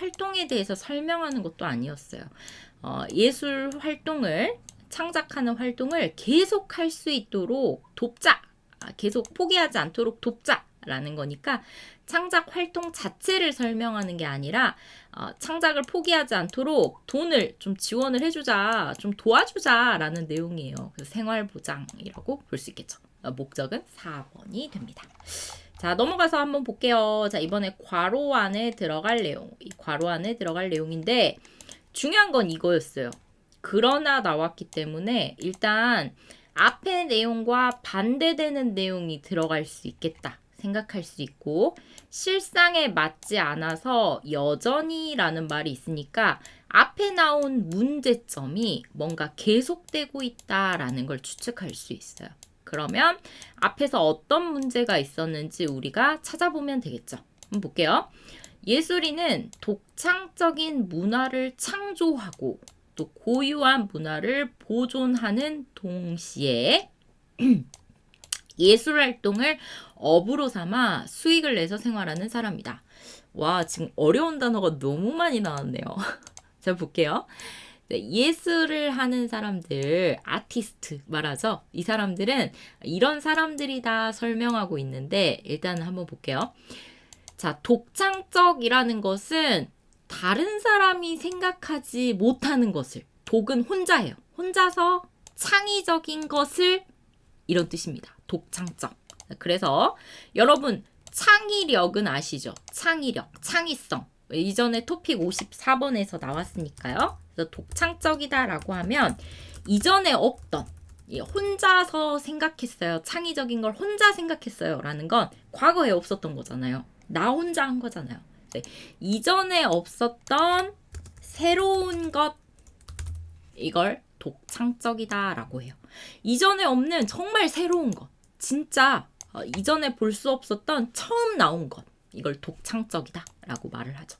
활동에 대해서 설명하는 것도 아니었어요. 예술 활동을, 창작하는 활동을 계속 할 수 있도록 돕자. 계속 포기하지 않도록 돕자라는 거니까 창작 활동 자체를 설명하는 게 아니라 창작을 포기하지 않도록 돈을 좀 지원을 해주자, 좀 도와주자라는 내용이에요. 그래서 생활보장이라고 볼 수 있겠죠. 목적은 4번이 됩니다. 자, 넘어가서 한번 볼게요. 자, 이번에 괄호 안에 들어갈 내용. 이 괄호 안에 들어갈 내용인데 중요한 건 이거였어요. 그러나 나왔기 때문에 일단 앞의 내용과 반대되는 내용이 들어갈 수 있겠다 생각할 수 있고, 실상에 맞지 않아서 여전히라는 말이 있으니까 앞에 나온 문제점이 뭔가 계속되고 있다라는 걸 추측할 수 있어요. 그러면 앞에서 어떤 문제가 있었는지 우리가 찾아보면 되겠죠. 한번 볼게요. 예술인은 독창적인 문화를 창조하고 또 고유한 문화를 보존하는 동시에 예술 활동을 업으로 삼아 수익을 내서 생활하는 사람이다. 와, 지금 어려운 단어가 너무 많이 나왔네요. 자, 볼게요. 네, 예술을 하는 사람들, 아티스트 말하죠. 이 사람들은 이런 사람들이다 설명하고 있는데 일단 한번 볼게요. 자, 독창적이라는 것은 다른 사람이 생각하지 못하는 것을, 독은 혼자예요. 혼자서 창의적인 것을, 이런 뜻입니다. 독창적. 그래서 여러분 창의력은 아시죠? 창의력, 창의성. 이전에 토픽 54번에서 나왔으니까요. 그래서 독창적이다라고 하면 이전에 없던, 혼자서 생각했어요. 창의적인 걸 혼자 생각했어요. 라는 건 과거에 없었던 거잖아요. 나 혼자 한 거잖아요. 이전에 없었던 새로운 것, 이걸 독창적이다라고 해요. 이전에 없는 정말 새로운 것, 진짜 이전에 볼 수 없었던 처음 나온 것, 이걸 독창적이다라고 말을 하죠.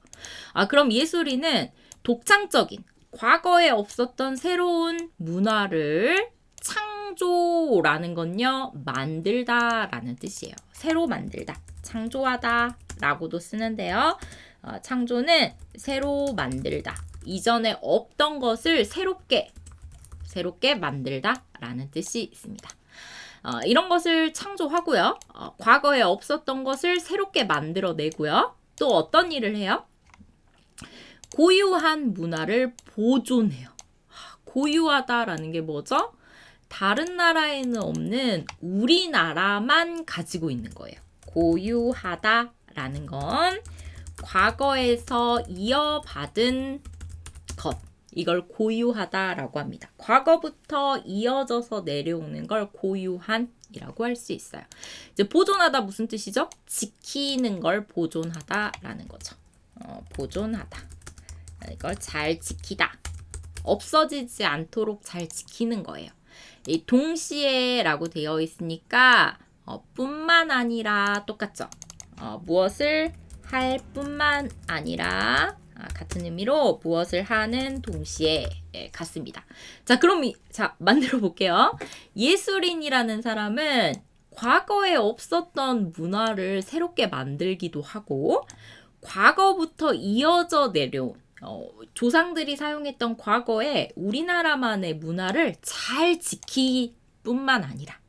그럼 예술인은 독창적인, 과거에 없었던 새로운 문화를 창조라는 건요, 만들다라는 뜻이에요. 새로 만들다, 창조하다 라고도 쓰는데요. 창조는 새로 만들다, 이전에 없던 것을 새롭게 만들다 라는 뜻이 있습니다. 이런 것을 창조하고요. 과거에 없었던 것을 새롭게 만들어내고요. 또 어떤 일을 해요? 고유한 문화를 보존해요. 고유하다라는 게 뭐죠? 다른 나라에는 없는 우리나라만 가지고 있는 거예요. 고유하다라는 건 과거에서 이어받은 것, 이걸 고유하다라고 합니다. 과거부터 이어져서 내려오는 걸 고유한이라고 할 수 있어요. 이제 보존하다 무슨 뜻이죠? 지키는 걸 보존하다라는 거죠. 보존하다. 이걸 잘 지키다. 없어지지 않도록 잘 지키는 거예요. 이 동시에라고 되어 있으니까 뿐만 아니라 똑같죠. 무엇을 할 뿐만 아니라 같은 의미로 무엇을 하는 동시에 같습니다. 자, 그럼 만들어 볼게요. 예술인이라는 사람은 과거에 없었던 문화를 새롭게 만들기도 하고 과거부터 이어져 내려온 조상들이 사용했던 과거에 우리나라만의 문화를 잘 지킬 뿐만 아니라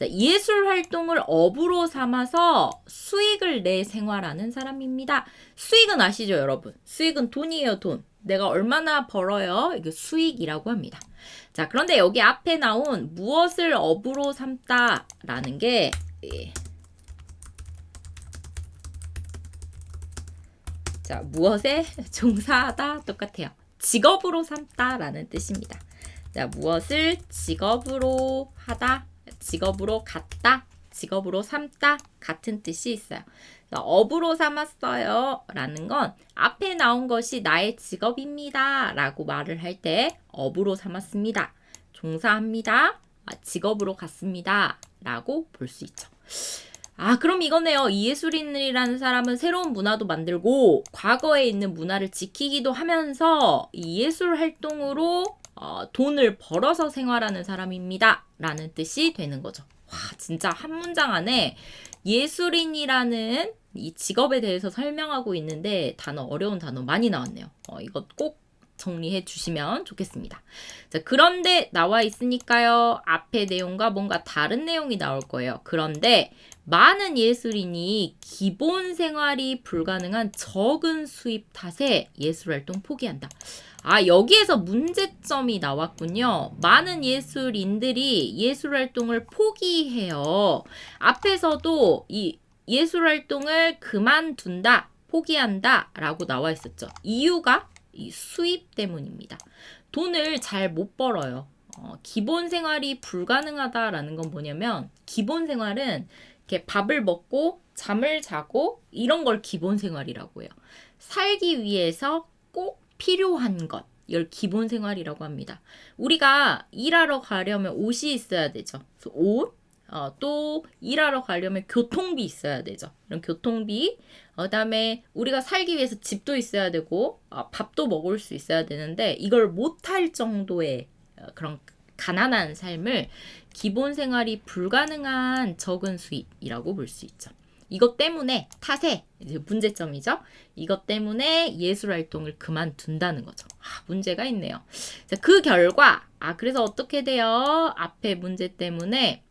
예술 활동을 업으로 삼아서 수익을 내 생활하는 사람입니다. 수익은 아시죠, 여러분? 수익은 돈이에요, 돈. 내가 얼마나 벌어요? 이게 수익이라고 합니다. 자, 그런데 여기 앞에 나온 무엇을 업으로 삼다라는 게 자, 무엇에 종사하다 똑같아요. 직업으로 삼다라는 뜻입니다. 자, 무엇을 직업으로 하다, 직업으로 갖다, 직업으로 삼다 같은 뜻이 있어요. 업으로 삼았어요 라는 건 앞에 나온 것이 나의 직업입니다 라고 말을 할 때 업으로 삼았습니다, 종사합니다, 직업으로 갔습니다 라고 볼 수 있죠. 그럼 이거네요. 이 예술인이라는 사람은 새로운 문화도 만들고 과거에 있는 문화를 지키기도 하면서 이 예술 활동으로 돈을 벌어서 생활하는 사람입니다. 라는 뜻이 되는 거죠. 와, 진짜 한 문장 안에 예술인이라는 이 직업에 대해서 설명하고 있는데 어려운 단어 많이 나왔네요. 이거 꼭 정리해 주시면 좋겠습니다. 자, 그런데 나와 있으니까요. 앞의 내용과 뭔가 다른 내용이 나올 거예요. 그런데 많은 예술인이 기본 생활이 불가능한 적은 수입 탓에 예술활동 포기한다. 여기에서 문제점이 나왔군요. 많은 예술인들이 예술활동을 포기해요. 앞에서도 이 예술활동을 그만둔다, 포기한다 라고 나와 있었죠. 이유가 이 수입 때문입니다. 돈을 잘 못 벌어요. 기본 생활이 불가능하다라는 건 뭐냐면 기본 생활은 이렇게 밥을 먹고 잠을 자고 이런 걸 기본 생활이라고 해요. 살기 위해서 꼭 필요한 것, 이걸 기본 생활이라고 합니다. 우리가 일하러 가려면 옷이 있어야 되죠. 그래서 옷, 또 일하러 가려면 교통비 있어야 되죠. 이런 교통비, 그다음에 우리가 살기 위해서 집도 있어야 되고 밥도 먹을 수 있어야 되는데 이걸 못할 정도의 그런 가난한 삶을 기본 생활이 불가능한 적은 수입이라고 볼 수 있죠. 이것 때문에 탓에 이제 문제점이죠. 이것 때문에 예술 활동을 그만둔다는 거죠. 문제가 있네요. 자, 그 결과 그래서 어떻게 돼요? 앞에 문제 때문에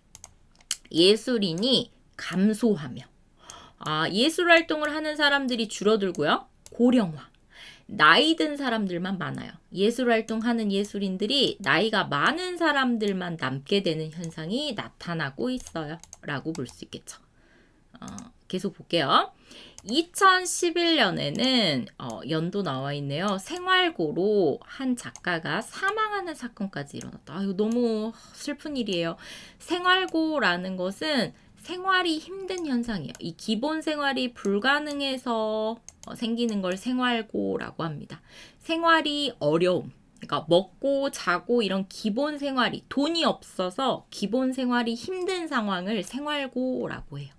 예술인이 감소하며 예술 활동을 하는 사람들이 줄어들고요. 고령화. 나이 든 사람들만 많아요. 예술 활동하는 예술인들이 나이가 많은 사람들만 남게 되는 현상이 나타나고 있어요. 라고 볼 수 있겠죠. 계속 볼게요. 2011년에는 연도 나와 있네요. 생활고로 한 작가가 사망하는 사건까지 일어났다. 이거 너무 슬픈 일이에요. 생활고라는 것은 생활이 힘든 현상이에요. 이 기본 생활이 불가능해서 생기는 걸 생활고라고 합니다. 생활이 어려움. 그러니까 먹고 자고 이런 기본 생활이 돈이 없어서 기본 생활이 힘든 상황을 생활고라고 해요.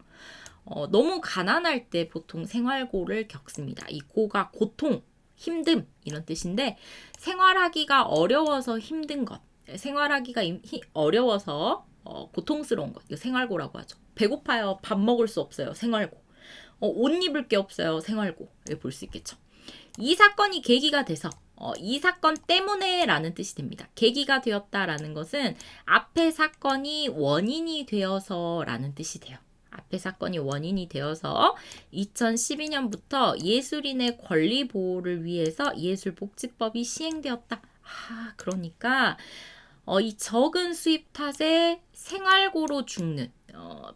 너무 가난할 때 보통 생활고를 겪습니다. 이 고가 고통, 힘듦 이런 뜻인데 생활하기가 어려워서 힘든 것, 생활하기가 어려워서 고통스러운 것, 이거 생활고라고 하죠. 배고파요. 밥 먹을 수 없어요. 생활고. 옷 입을 게 없어요. 생활고. 이렇게 볼 수 있겠죠. 이 사건이 계기가 돼서 이 사건 때문에 라는 뜻이 됩니다. 계기가 되었다라는 것은 앞의 사건이 원인이 되어서 라는 뜻이 돼요. 앞의 사건이 원인이 되어서 2012년부터 예술인의 권리 보호를 위해서 예술복지법이 시행되었다. 그러니까 이 적은 수입 탓에 생활고로 죽는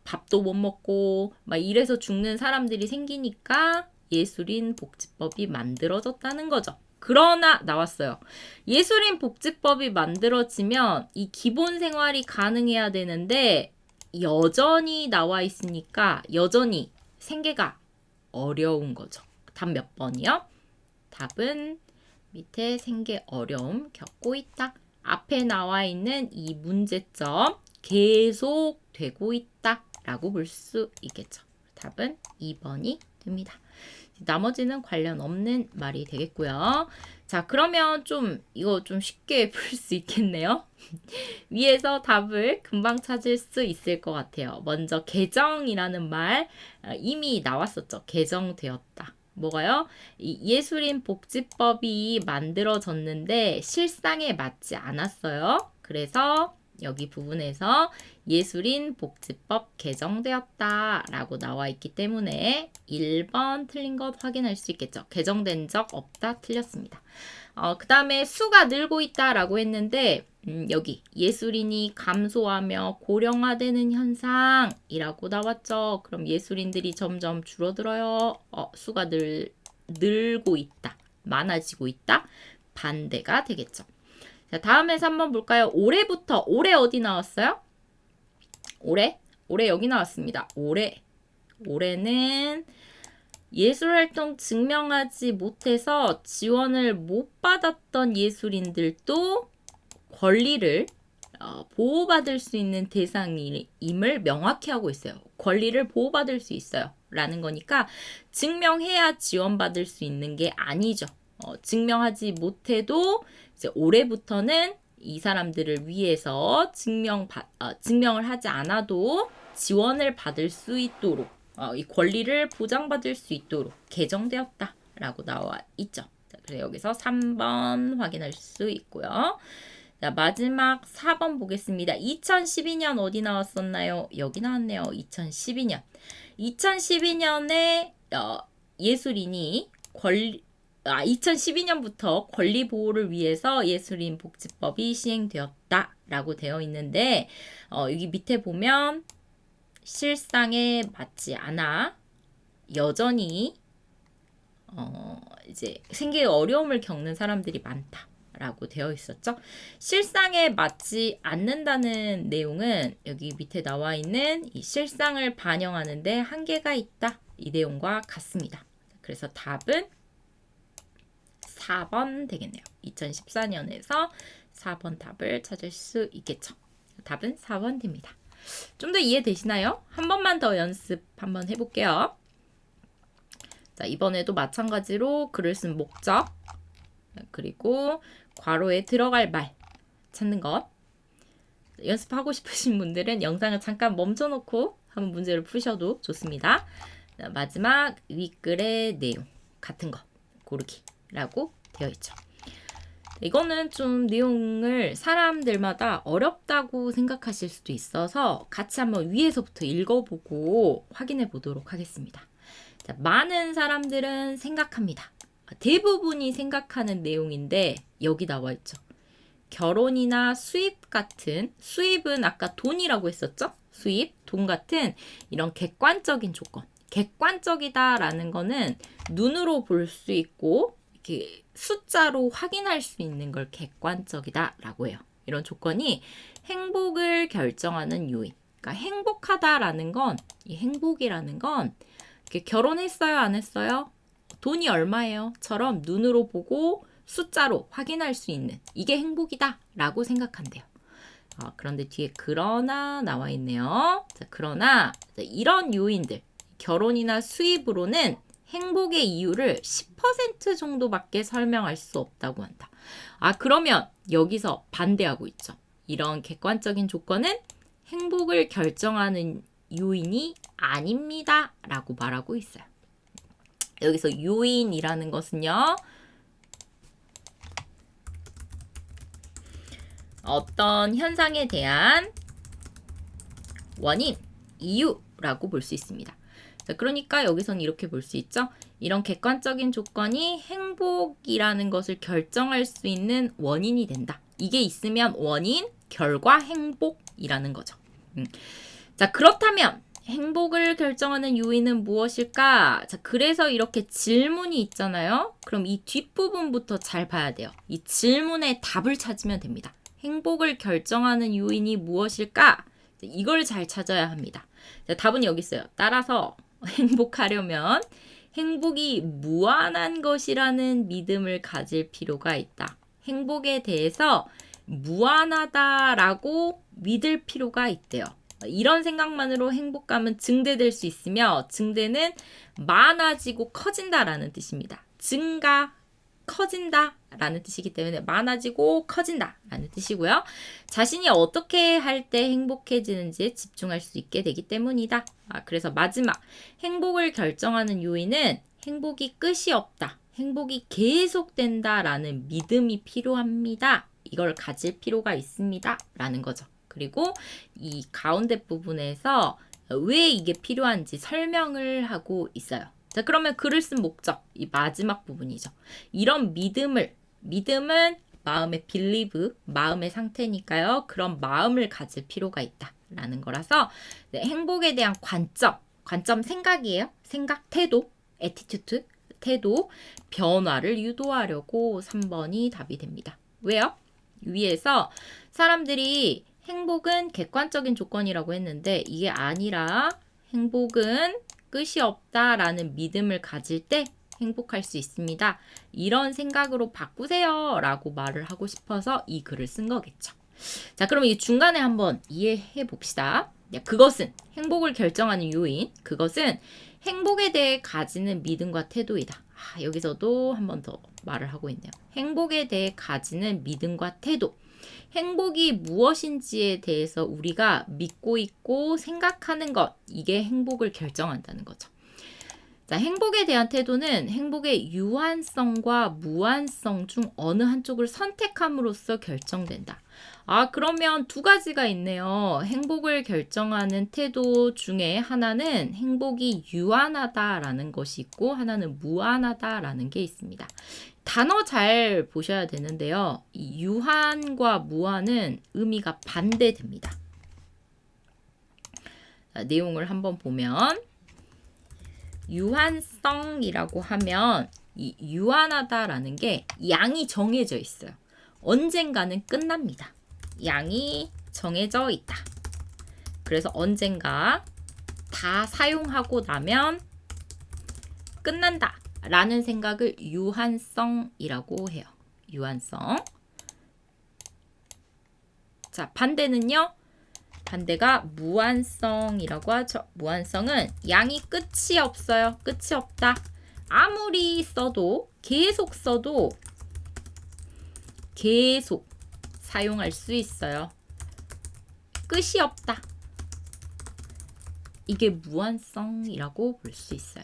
밥도 못 먹고 막 이래서 죽는 사람들이 생기니까 예술인 복지법이 만들어졌다는 거죠. 그러나 나왔어요. 예술인 복지법이 만들어지면 이 기본 생활이 가능해야 되는데 여전히 나와 있으니까 여전히 생계가 어려운 거죠. 답 몇 번이요? 답은 밑에 생계 어려움 겪고 있다. 앞에 나와 있는 이 문제점 계속 되고 있다 라고 볼 수 있겠죠. 답은 2번이 됩니다. 나머지는 관련 없는 말이 되겠고요. 자, 그러면 이거 좀 쉽게 풀 수 있겠네요. 위에서 답을 금방 찾을 수 있을 것 같아요. 먼저 개정이라는 말 이미 나왔었죠. 개정되었다. 뭐가요? 이 예술인 복지법이 만들어졌는데 실상에 맞지 않았어요. 그래서 여기 부분에서 예술인 복지법 개정되었다 라고 나와 있기 때문에 1번 틀린 것 확인할 수 있겠죠. 개정된 적 없다 틀렸습니다. 그 다음에 수가 늘고 있다 라고 했는데 여기 예술인이 감소하며 고령화되는 현상이라고 나왔죠. 그럼 예술인들이 점점 줄어들어요. 수가 늘고 있다. 많아지고 있다. 반대가 되겠죠. 자, 다음에서 한번 볼까요? 올해부터 올해 어디 나왔어요? 올해 여기 나왔습니다. 올해는 예술활동 증명하지 못해서 지원을 못 받았던 예술인들도 권리를 보호받을 수 있는 대상임을 명확히 하고 있어요. 권리를 보호받을 수 있어요. 라는 거니까 증명해야 지원받을 수 있는 게 아니죠. 증명하지 못해도 이제 올해부터는 이 사람들을 위해서 증명을 하지 않아도 지원을 받을 수 있도록 이 권리를 보장받을 수 있도록 개정되었다라고 나와 있죠. 자, 그래서 여기서 3번 확인할 수 있고요. 자, 마지막 4번 보겠습니다. 2012년 어디 나왔었나요? 여기 나왔네요. 2012년. 2012년에 예술인이 2012년부터 권리 보호를 위해서 예술인 복지법이 시행되었다라고 되어 있는데 여기 밑에 보면 실상에 맞지 않아 여전히 이제 생계에 어려움을 겪는 사람들이 많다라고 되어 있었죠. 실상에 맞지 않는다는 내용은 여기 밑에 나와 있는 이 실상을 반영하는데 한계가 있다. 이 내용과 같습니다. 그래서 답은 4번 되겠네요. 2014년에서 4번 답을 찾을 수 있겠죠. 답은 4번 됩니다. 좀 더 이해되시나요? 한 번만 더 연습 한번 해볼게요. 자, 이번에도 마찬가지로 글을 쓴 목적, 그리고 괄호에 들어갈 말 찾는 것. 연습하고 싶으신 분들은 영상을 잠깐 멈춰놓고 한번 문제를 푸셔도 좋습니다. 자, 마지막 윗글의 내용 같은 거 고르기라고 되어 있죠. 이거는 좀 내용을 사람들마다 어렵다고 생각하실 수도 있어서 같이 한번 위에서부터 읽어보고 확인해 보도록 하겠습니다. 자, 많은 사람들은 생각합니다. 대부분이 생각하는 내용인데 여기 나와 있죠. 결혼이나 수입 같은, 수입은 아까 돈이라고 했었죠? 수입, 돈 같은 이런 객관적인 조건. 객관적이다라는 거는 눈으로 볼 수 있고 이렇게 숫자로 확인할 수 있는 걸 객관적이다라고 해요. 이런 조건이 행복을 결정하는 요인. 그러니까 행복하다라는 건, 이 행복이라는 건 이렇게 결혼했어요, 안 했어요? 돈이 얼마예요? 처럼 눈으로 보고 숫자로 확인할 수 있는 이게 행복이다라고 생각한대요. 그런데 뒤에 그러나 나와 있네요. 자, 그러나 이런 요인들, 결혼이나 수입으로는 행복의 이유를 10% 정도밖에 설명할 수 없다고 한다. 그러면 여기서 반대하고 있죠. 이런 객관적인 조건은 행복을 결정하는 요인이 아닙니다. 라고 말하고 있어요. 여기서 요인이라는 것은요. 어떤 현상에 대한 원인, 이유라고 볼 수 있습니다. 자, 그러니까 여기서는 이렇게 볼 수 있죠. 이런 객관적인 조건이 행복이라는 것을 결정할 수 있는 원인이 된다. 이게 있으면 원인, 결과, 행복이라는 거죠. 자, 그렇다면 행복을 결정하는 요인은 무엇일까? 자, 그래서 이렇게 질문이 있잖아요. 그럼 이 뒷부분부터 잘 봐야 돼요. 이 질문의 답을 찾으면 됩니다. 행복을 결정하는 요인이 무엇일까? 이걸 잘 찾아야 합니다. 자, 답은 여기 있어요. 따라서 행복하려면 행복이 무한한 것이라는 믿음을 가질 필요가 있다. 행복에 대해서 무한하다라고 믿을 필요가 있대요. 이런 생각만으로 행복감은 증대될 수 있으며 증대는 많아지고 커진다라는 뜻입니다. 증가, 커진다 라는 뜻이기 때문에 많아지고 커진다 라는 뜻이고요. 자신이 어떻게 할 때 행복해지는지에 집중할 수 있게 되기 때문이다. 그래서 마지막 행복을 결정하는 요인은 행복이 끝이 없다. 행복이 계속된다 라는 믿음이 필요합니다. 이걸 가질 필요가 있습니다 라는 거죠. 그리고 이 가운데 부분에서 왜 이게 필요한지 설명을 하고 있어요. 자, 그러면 글을 쓴 목적, 이 마지막 부분이죠. 이런 믿음은 마음의 believe, 마음의 상태니까요. 그런 마음을 가질 필요가 있다라는 거라서 행복에 대한 관점 생각이에요. 생각, 태도, attitude, 태도, 변화를 유도하려고 3번이 답이 됩니다. 왜요? 위에서 사람들이 행복은 객관적인 조건이라고 했는데 이게 아니라 행복은 끝이 없다라는 믿음을 가질 때 행복할 수 있습니다. 이런 생각으로 바꾸세요 라고 말을 하고 싶어서 이 글을 쓴 거겠죠. 자, 그럼 이 중간에 한번 이해해 봅시다. 그것은 행복을 결정하는 요인, 그것은 행복에 대해 가지는 믿음과 태도이다. 여기서도 한 번 더 말을 하고 있네요. 행복에 대해 가지는 믿음과 태도. 행복이 무엇인지에 대해서 우리가 믿고 있고 생각하는 것, 이게 행복을 결정한다는 거죠. 자, 행복에 대한 태도는 행복의 유한성과 무한성 중 어느 한쪽을 선택함으로써 결정된다. 그러면 두 가지가 있네요. 행복을 결정하는 태도 중에 하나는 행복이 유한하다라는 것이 있고 하나는 무한하다라는 게 있습니다. 단어 잘 보셔야 되는데요. 이 유한과 무한은 의미가 반대됩니다. 자, 내용을 한번 보면 유한성이라고 하면 이 유한하다라는 게 양이 정해져 있어요. 언젠가는 끝납니다. 양이 정해져 있다. 그래서 언젠가 다 사용하고 나면 끝난다 라는 생각을 유한성이라고 해요. 유한성. 자, 반대는요. 반대가 무한성이라고 하죠. 무한성은 양이 끝이 없어요. 끝이 없다. 아무리 써도 계속 써도 계속 사용할 수 있어요. 끝이 없다. 이게 무한성이라고 볼 수 있어요.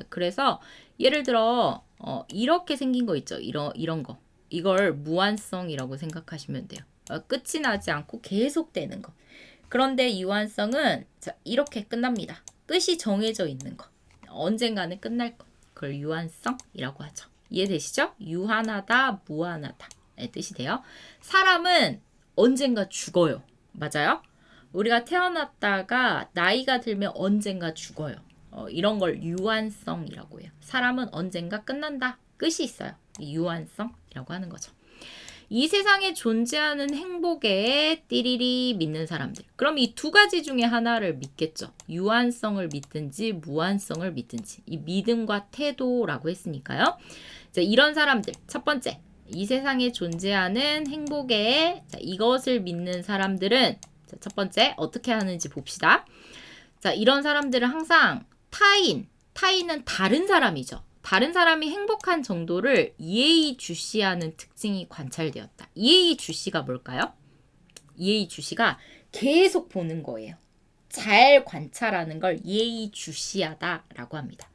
그래서 예를 들어 이렇게 생긴 거 있죠. 이런 거. 이걸 무한성이라고 생각하시면 돼요. 끝이 나지 않고 계속되는 거. 그런데 유한성은 이렇게 끝납니다. 끝이 정해져 있는 거. 언젠가는 끝날 거. 그걸 유한성이라고 하죠. 이해되시죠? 유한하다, 무한하다. 뜻이 돼요. 사람은 언젠가 죽어요. 맞아요? 우리가 태어났다가 나이가 들면 언젠가 죽어요. 이런 걸 유한성이라고 해요. 사람은 언젠가 끝난다. 끝이 있어요. 유한성이라고 하는 거죠. 이 세상에 존재하는 행복에 띠리리 믿는 사람들. 그럼 이 두 가지 중에 하나를 믿겠죠. 유한성을 믿든지 무한성을 믿든지. 이 믿음과 태도라고 했으니까요. 자, 이런 사람들. 첫 번째. 이 세상에 존재하는 행복에 이것을 믿는 사람들은 첫 번째 어떻게 하는지 봅시다. 자, 이런 사람들은 항상 타인은 다른 사람이죠. 다른 사람이 행복한 정도를 예의주시하는 특징이 관찰되었다. 예의주시가 뭘까요? 예의주시가 계속 보는 거예요. 잘 관찰하는 걸 예의주시하다라고 합니다.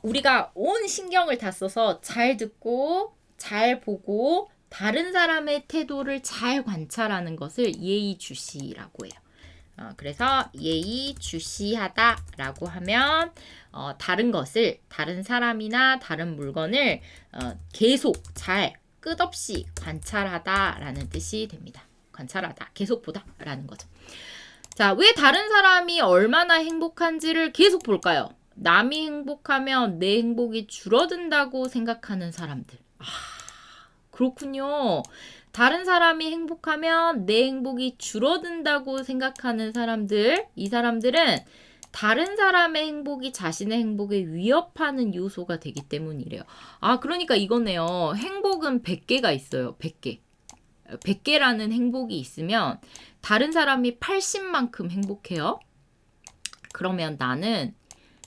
우리가 온 신경을 다 써서 잘 듣고 잘 보고 다른 사람의 태도를 잘 관찰하는 것을 예의주시라고 해요. 그래서 예의주시하다라고 하면 다른 것을, 다른 사람이나 다른 물건을 계속 잘 끝없이 관찰하다라는 뜻이 됩니다. 관찰하다, 계속 보다라는 거죠. 자, 왜 다른 사람이 얼마나 행복한지를 계속 볼까요? 남이 행복하면 내 행복이 줄어든다고 생각하는 사람들. 그렇군요. 다른 사람이 행복하면 내 행복이 줄어든다고 생각하는 사람들, 이 사람들은 다른 사람의 행복이 자신의 행복에 위협하는 요소가 되기 때문이래요. 그러니까 이거네요. 행복은 100개가 있어요. 100개. 100개라는 행복이 있으면 다른 사람이 80만큼 행복해요. 그러면 나는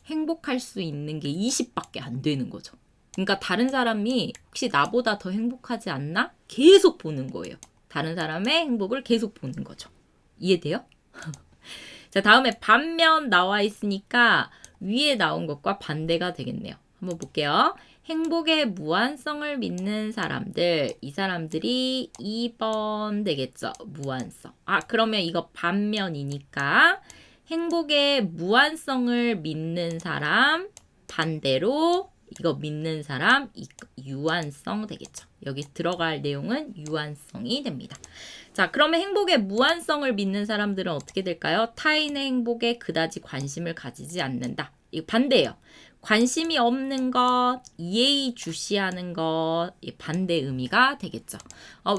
행복할 수 있는 게 20밖에 안 되는 거죠. 그러니까 다른 사람이 혹시 나보다 더 행복하지 않나? 계속 보는 거예요. 다른 사람의 행복을 계속 보는 거죠. 이해돼요? 자, 다음에 반면 나와 있으니까 위에 나온 것과 반대가 되겠네요. 한번 볼게요. 행복의 무한성을 믿는 사람들, 이 사람들이 2번 되겠죠. 무한성. 그러면 이거 반면이니까 행복의 무한성을 믿는 사람, 반대로 이거 믿는 사람, 유한성 되겠죠. 여기 들어갈 내용은 유한성이 됩니다. 자, 그러면 행복의 무한성을 믿는 사람들은 어떻게 될까요? 타인의 행복에 그다지 관심을 가지지 않는다. 이거 반대예요. 관심이 없는 것, 예의주시하는 것, 반대 의미가 되겠죠.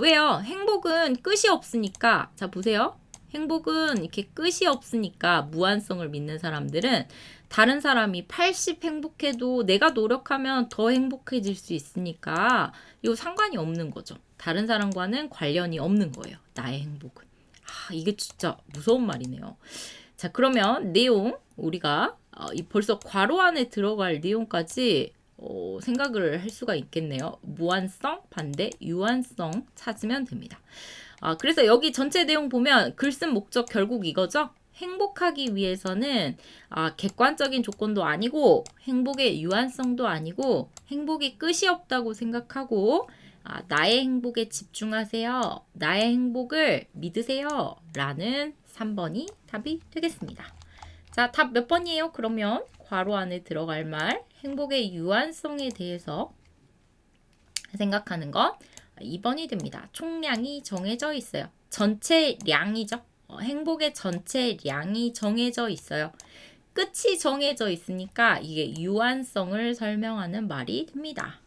왜요? 행복은 끝이 없으니까. 자, 보세요. 행복은 이렇게 끝이 없으니까 무한성을 믿는 사람들은 다른 사람이 80 행복해도 내가 노력하면 더 행복해질 수 있으니까 이거 상관이 없는 거죠. 다른 사람과는 관련이 없는 거예요. 나의 행복은. 이게 진짜 무서운 말이네요. 자, 그러면 내용 우리가 벌써 괄호 안에 들어갈 내용까지 생각을 할 수가 있겠네요. 무한성, 반대, 유한성 찾으면 됩니다. 그래서 여기 전체 내용 보면 글 쓴 목적 결국 이거죠. 행복하기 위해서는 객관적인 조건도 아니고 행복의 유한성도 아니고 행복이 끝이 없다고 생각하고 나의 행복에 집중하세요. 나의 행복을 믿으세요. 라는 3번이 답이 되겠습니다. 자, 답 몇 번이에요? 그러면 괄호 안에 들어갈 말 행복의 유한성에 대해서 생각하는 것 2번이 됩니다. 총량이 정해져 있어요. 전체량이죠. 행복의 전체량이 정해져 있어요. 끝이 정해져 있으니까 이게 유한성을 설명하는 말이 됩니다.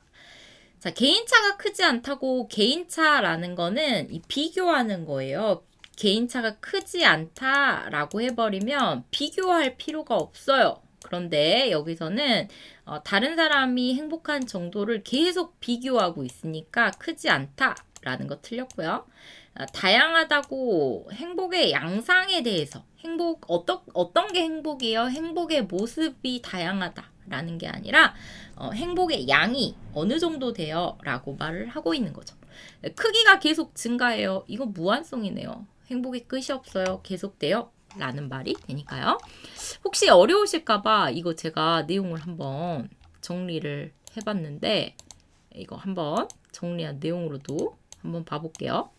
자, 개인차가 크지 않다고 개인차라는 거는 비교하는 거예요. 개인차가 크지 않다라고 해버리면 비교할 필요가 없어요. 그런데 여기서는 다른 사람이 행복한 정도를 계속 비교하고 있으니까 크지 않다라는 거 틀렸고요. 다양하다고 행복의 양상에 대해서 어떤 게 행복이에요? 행복의 모습이 다양하다라는 게 아니라 행복의 양이 어느 정도 돼요? 라고 말을 하고 있는 거죠. 크기가 계속 증가해요. 이거 무한성이네요. 행복이 끝이 없어요. 계속돼요. 라는 말이 되니까요. 혹시 어려우실까봐 이거 제가 내용을 한번 정리를 해봤는데 이거 한번 정리한 내용으로도 한번 봐볼게요.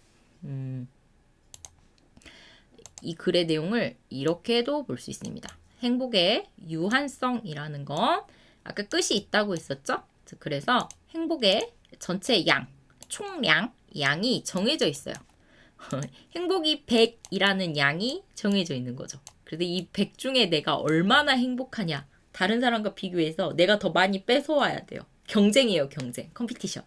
이 글의 내용을 이렇게도 볼 수 있습니다. 행복의 유한성이라는 건 아까 끝이 있다고 했었죠? 그래서 행복의 전체 양, 총량, 양이 정해져 있어요. 행복이 100이라는 양이 정해져 있는 거죠. 그래서 이 100 중에 내가 얼마나 행복하냐. 다른 사람과 비교해서 내가 더 많이 뺏어와야 돼요. 경쟁이에요, 경쟁. 컴피티션.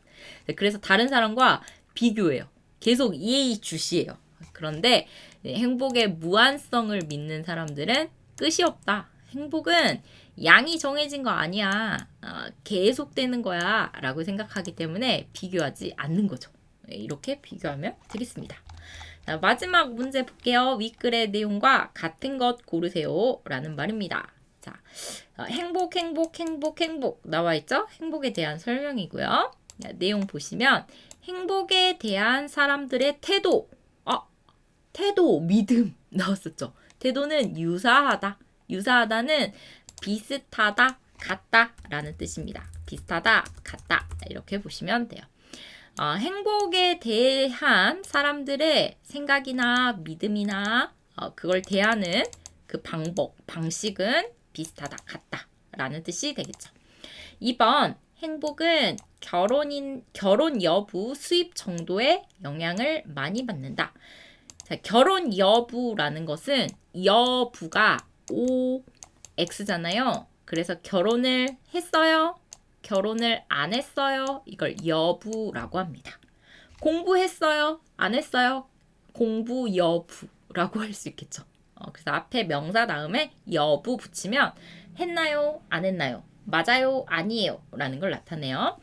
그래서 다른 사람과 비교해요. 계속 이해주시해요. 그런데 행복의 무한성을 믿는 사람들은 끝이 없다. 행복은 양이 정해진 거 아니야. 계속되는 거야. 라고 생각하기 때문에 비교하지 않는 거죠. 이렇게 비교하면 되겠습니다. 자, 마지막 문제 볼게요. 윗글의 내용과 같은 것 고르세요. 라는 말입니다. 자, 행복 나와 있죠? 행복에 대한 설명이고요. 자, 내용 보시면 행복에 대한 사람들의 태도, 태도, 믿음 나왔었죠. 태도는 유사하다. 유사하다는 비슷하다, 같다 라는 뜻입니다. 비슷하다, 같다 이렇게 보시면 돼요. 행복에 대한 사람들의 생각이나 믿음이나 그걸 대하는 그 방식은 비슷하다, 같다 라는 뜻이 되겠죠. 2번, 행복은 결혼 여부, 수입 정도의 영향을 많이 받는다. 자, 결혼 여부라는 것은 여부가 OX잖아요. 그래서 결혼을 했어요? 결혼을 안 했어요? 이걸 여부라고 합니다. 공부했어요? 안 했어요? 공부 여부라고 할 수 있겠죠. 그래서 앞에 명사 다음에 여부 붙이면 했나요? 안 했나요? 맞아요? 아니에요? 라는 걸 나타내요.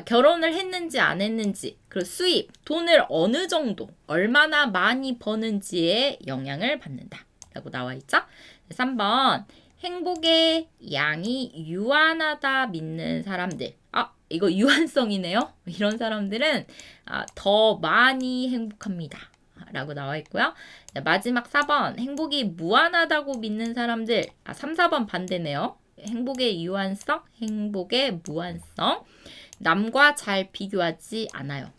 결혼을 했는지 안 했는지, 그리고 수입, 돈을 어느 정도, 얼마나 많이 버는지에 영향을 받는다. 라고 나와 있죠. 3번, 행복의 양이 유한하다 믿는 사람들. 이거 유한성이네요. 이런 사람들은 더 많이 행복합니다. 라고 나와 있고요. 마지막 4번, 행복이 무한하다고 믿는 사람들. 3, 4번 반대네요. 행복의 유한성, 행복의 무한성. 남과 잘 비교하지 않아요.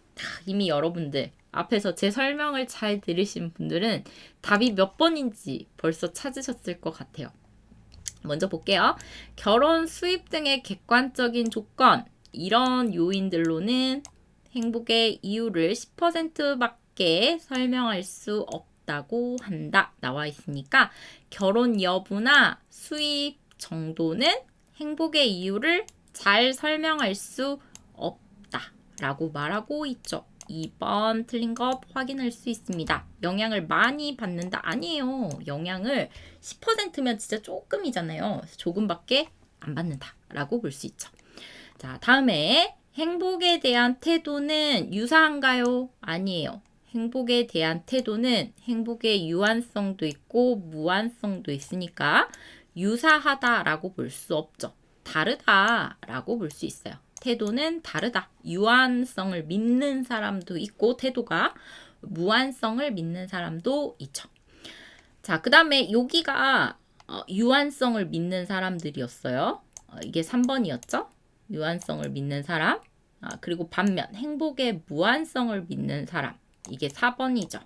이미 여러분들 앞에서 제 설명을 잘 들으신 분들은 답이 몇 번인지 벌써 찾으셨을 것 같아요. 먼저 볼게요. 결혼, 수입 등의 객관적인 조건, 이런 요인들로는 행복의 이유를 10%밖에 설명할 수 없다고 한다. 나와 있으니까 결혼 여부나 수입 정도는 행복의 이유를 잘 설명할 수 없다 라고 말하고 있죠. 2번 틀린 거 확인할 수 있습니다. 영향을 많이 받는다. 아니에요. 영향을 10%면 진짜 조금이잖아요. 조금밖에 안 받는다 라고 볼 수 있죠. 자, 다음에 행복에 대한 태도는 유사한가요? 아니에요. 행복에 대한 태도는 행복의 유한성도 있고 무한성도 있으니까 유사하다라고 볼 수 없죠. 다르다라고 볼 수 있어요. 태도는 다르다. 유한성을 믿는 사람도 있고 태도가 무한성을 믿는 사람도 있죠. 자, 그 다음에 여기가 유한성을 믿는 사람들이었어요. 이게 3번이었죠. 유한성을 믿는 사람. 그리고 반면 행복의 무한성을 믿는 사람. 이게 4번이죠.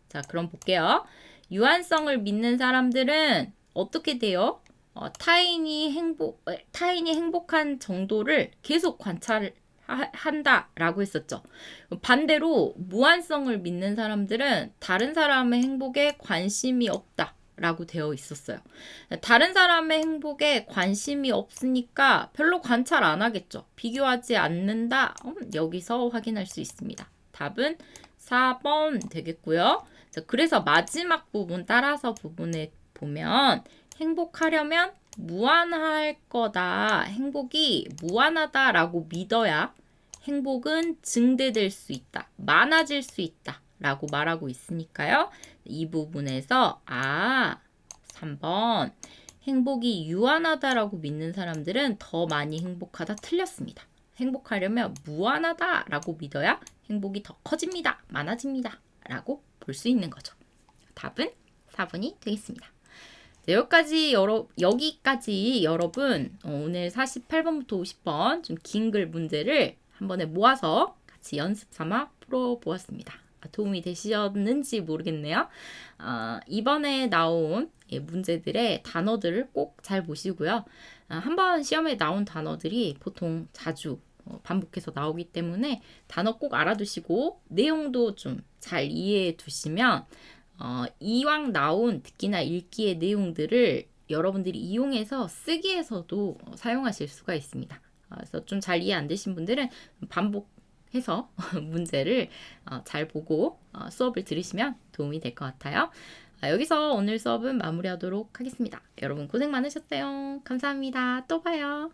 자, 그럼 볼게요. 유한성을 믿는 사람들은 어떻게 돼요? 타인이 행복한 정도를 계속 관찰한다라고 했었죠. 반대로 무한성을 믿는 사람들은 다른 사람의 행복에 관심이 없다라고 되어 있었어요. 다른 사람의 행복에 관심이 없으니까 별로 관찰 안 하겠죠. 비교하지 않는다. 여기서 확인할 수 있습니다. 답은 4번 되겠고요. 자, 그래서 마지막 부분 따라서 부분에 보면 행복하려면 무한할 거다. 행복이 무한하다라고 믿어야 행복은 증대될 수 있다. 많아질 수 있다. 라고 말하고 있으니까요. 이 부분에서 3번 행복이 유한하다라고 믿는 사람들은 더 많이 행복하다 틀렸습니다. 행복하려면 무한하다라고 믿어야 행복이 더 커집니다. 많아집니다. 라고 볼 수 있는 거죠. 답은 4번이 되겠습니다. 네, 여기까지 여러분 오늘 48번부터 50번 좀 긴 글 문제를 한 번에 모아서 같이 연습 삼아 풀어보았습니다. 도움이 되셨는지 모르겠네요. 이번에 나온 문제들의 단어들을 꼭 잘 보시고요. 한번 시험에 나온 단어들이 보통 자주 반복해서 나오기 때문에 단어 꼭 알아두시고 내용도 좀 잘 이해해 두시면 이왕 나온 듣기나 읽기의 내용들을 여러분들이 이용해서 쓰기에서도 사용하실 수가 있습니다. 그래서 좀 잘 이해 안 되신 분들은 반복해서 문제를 잘 보고 수업을 들으시면 도움이 될 것 같아요. 여기서 오늘 수업은 마무리하도록 하겠습니다. 여러분 고생 많으셨어요. 감사합니다. 또 봐요.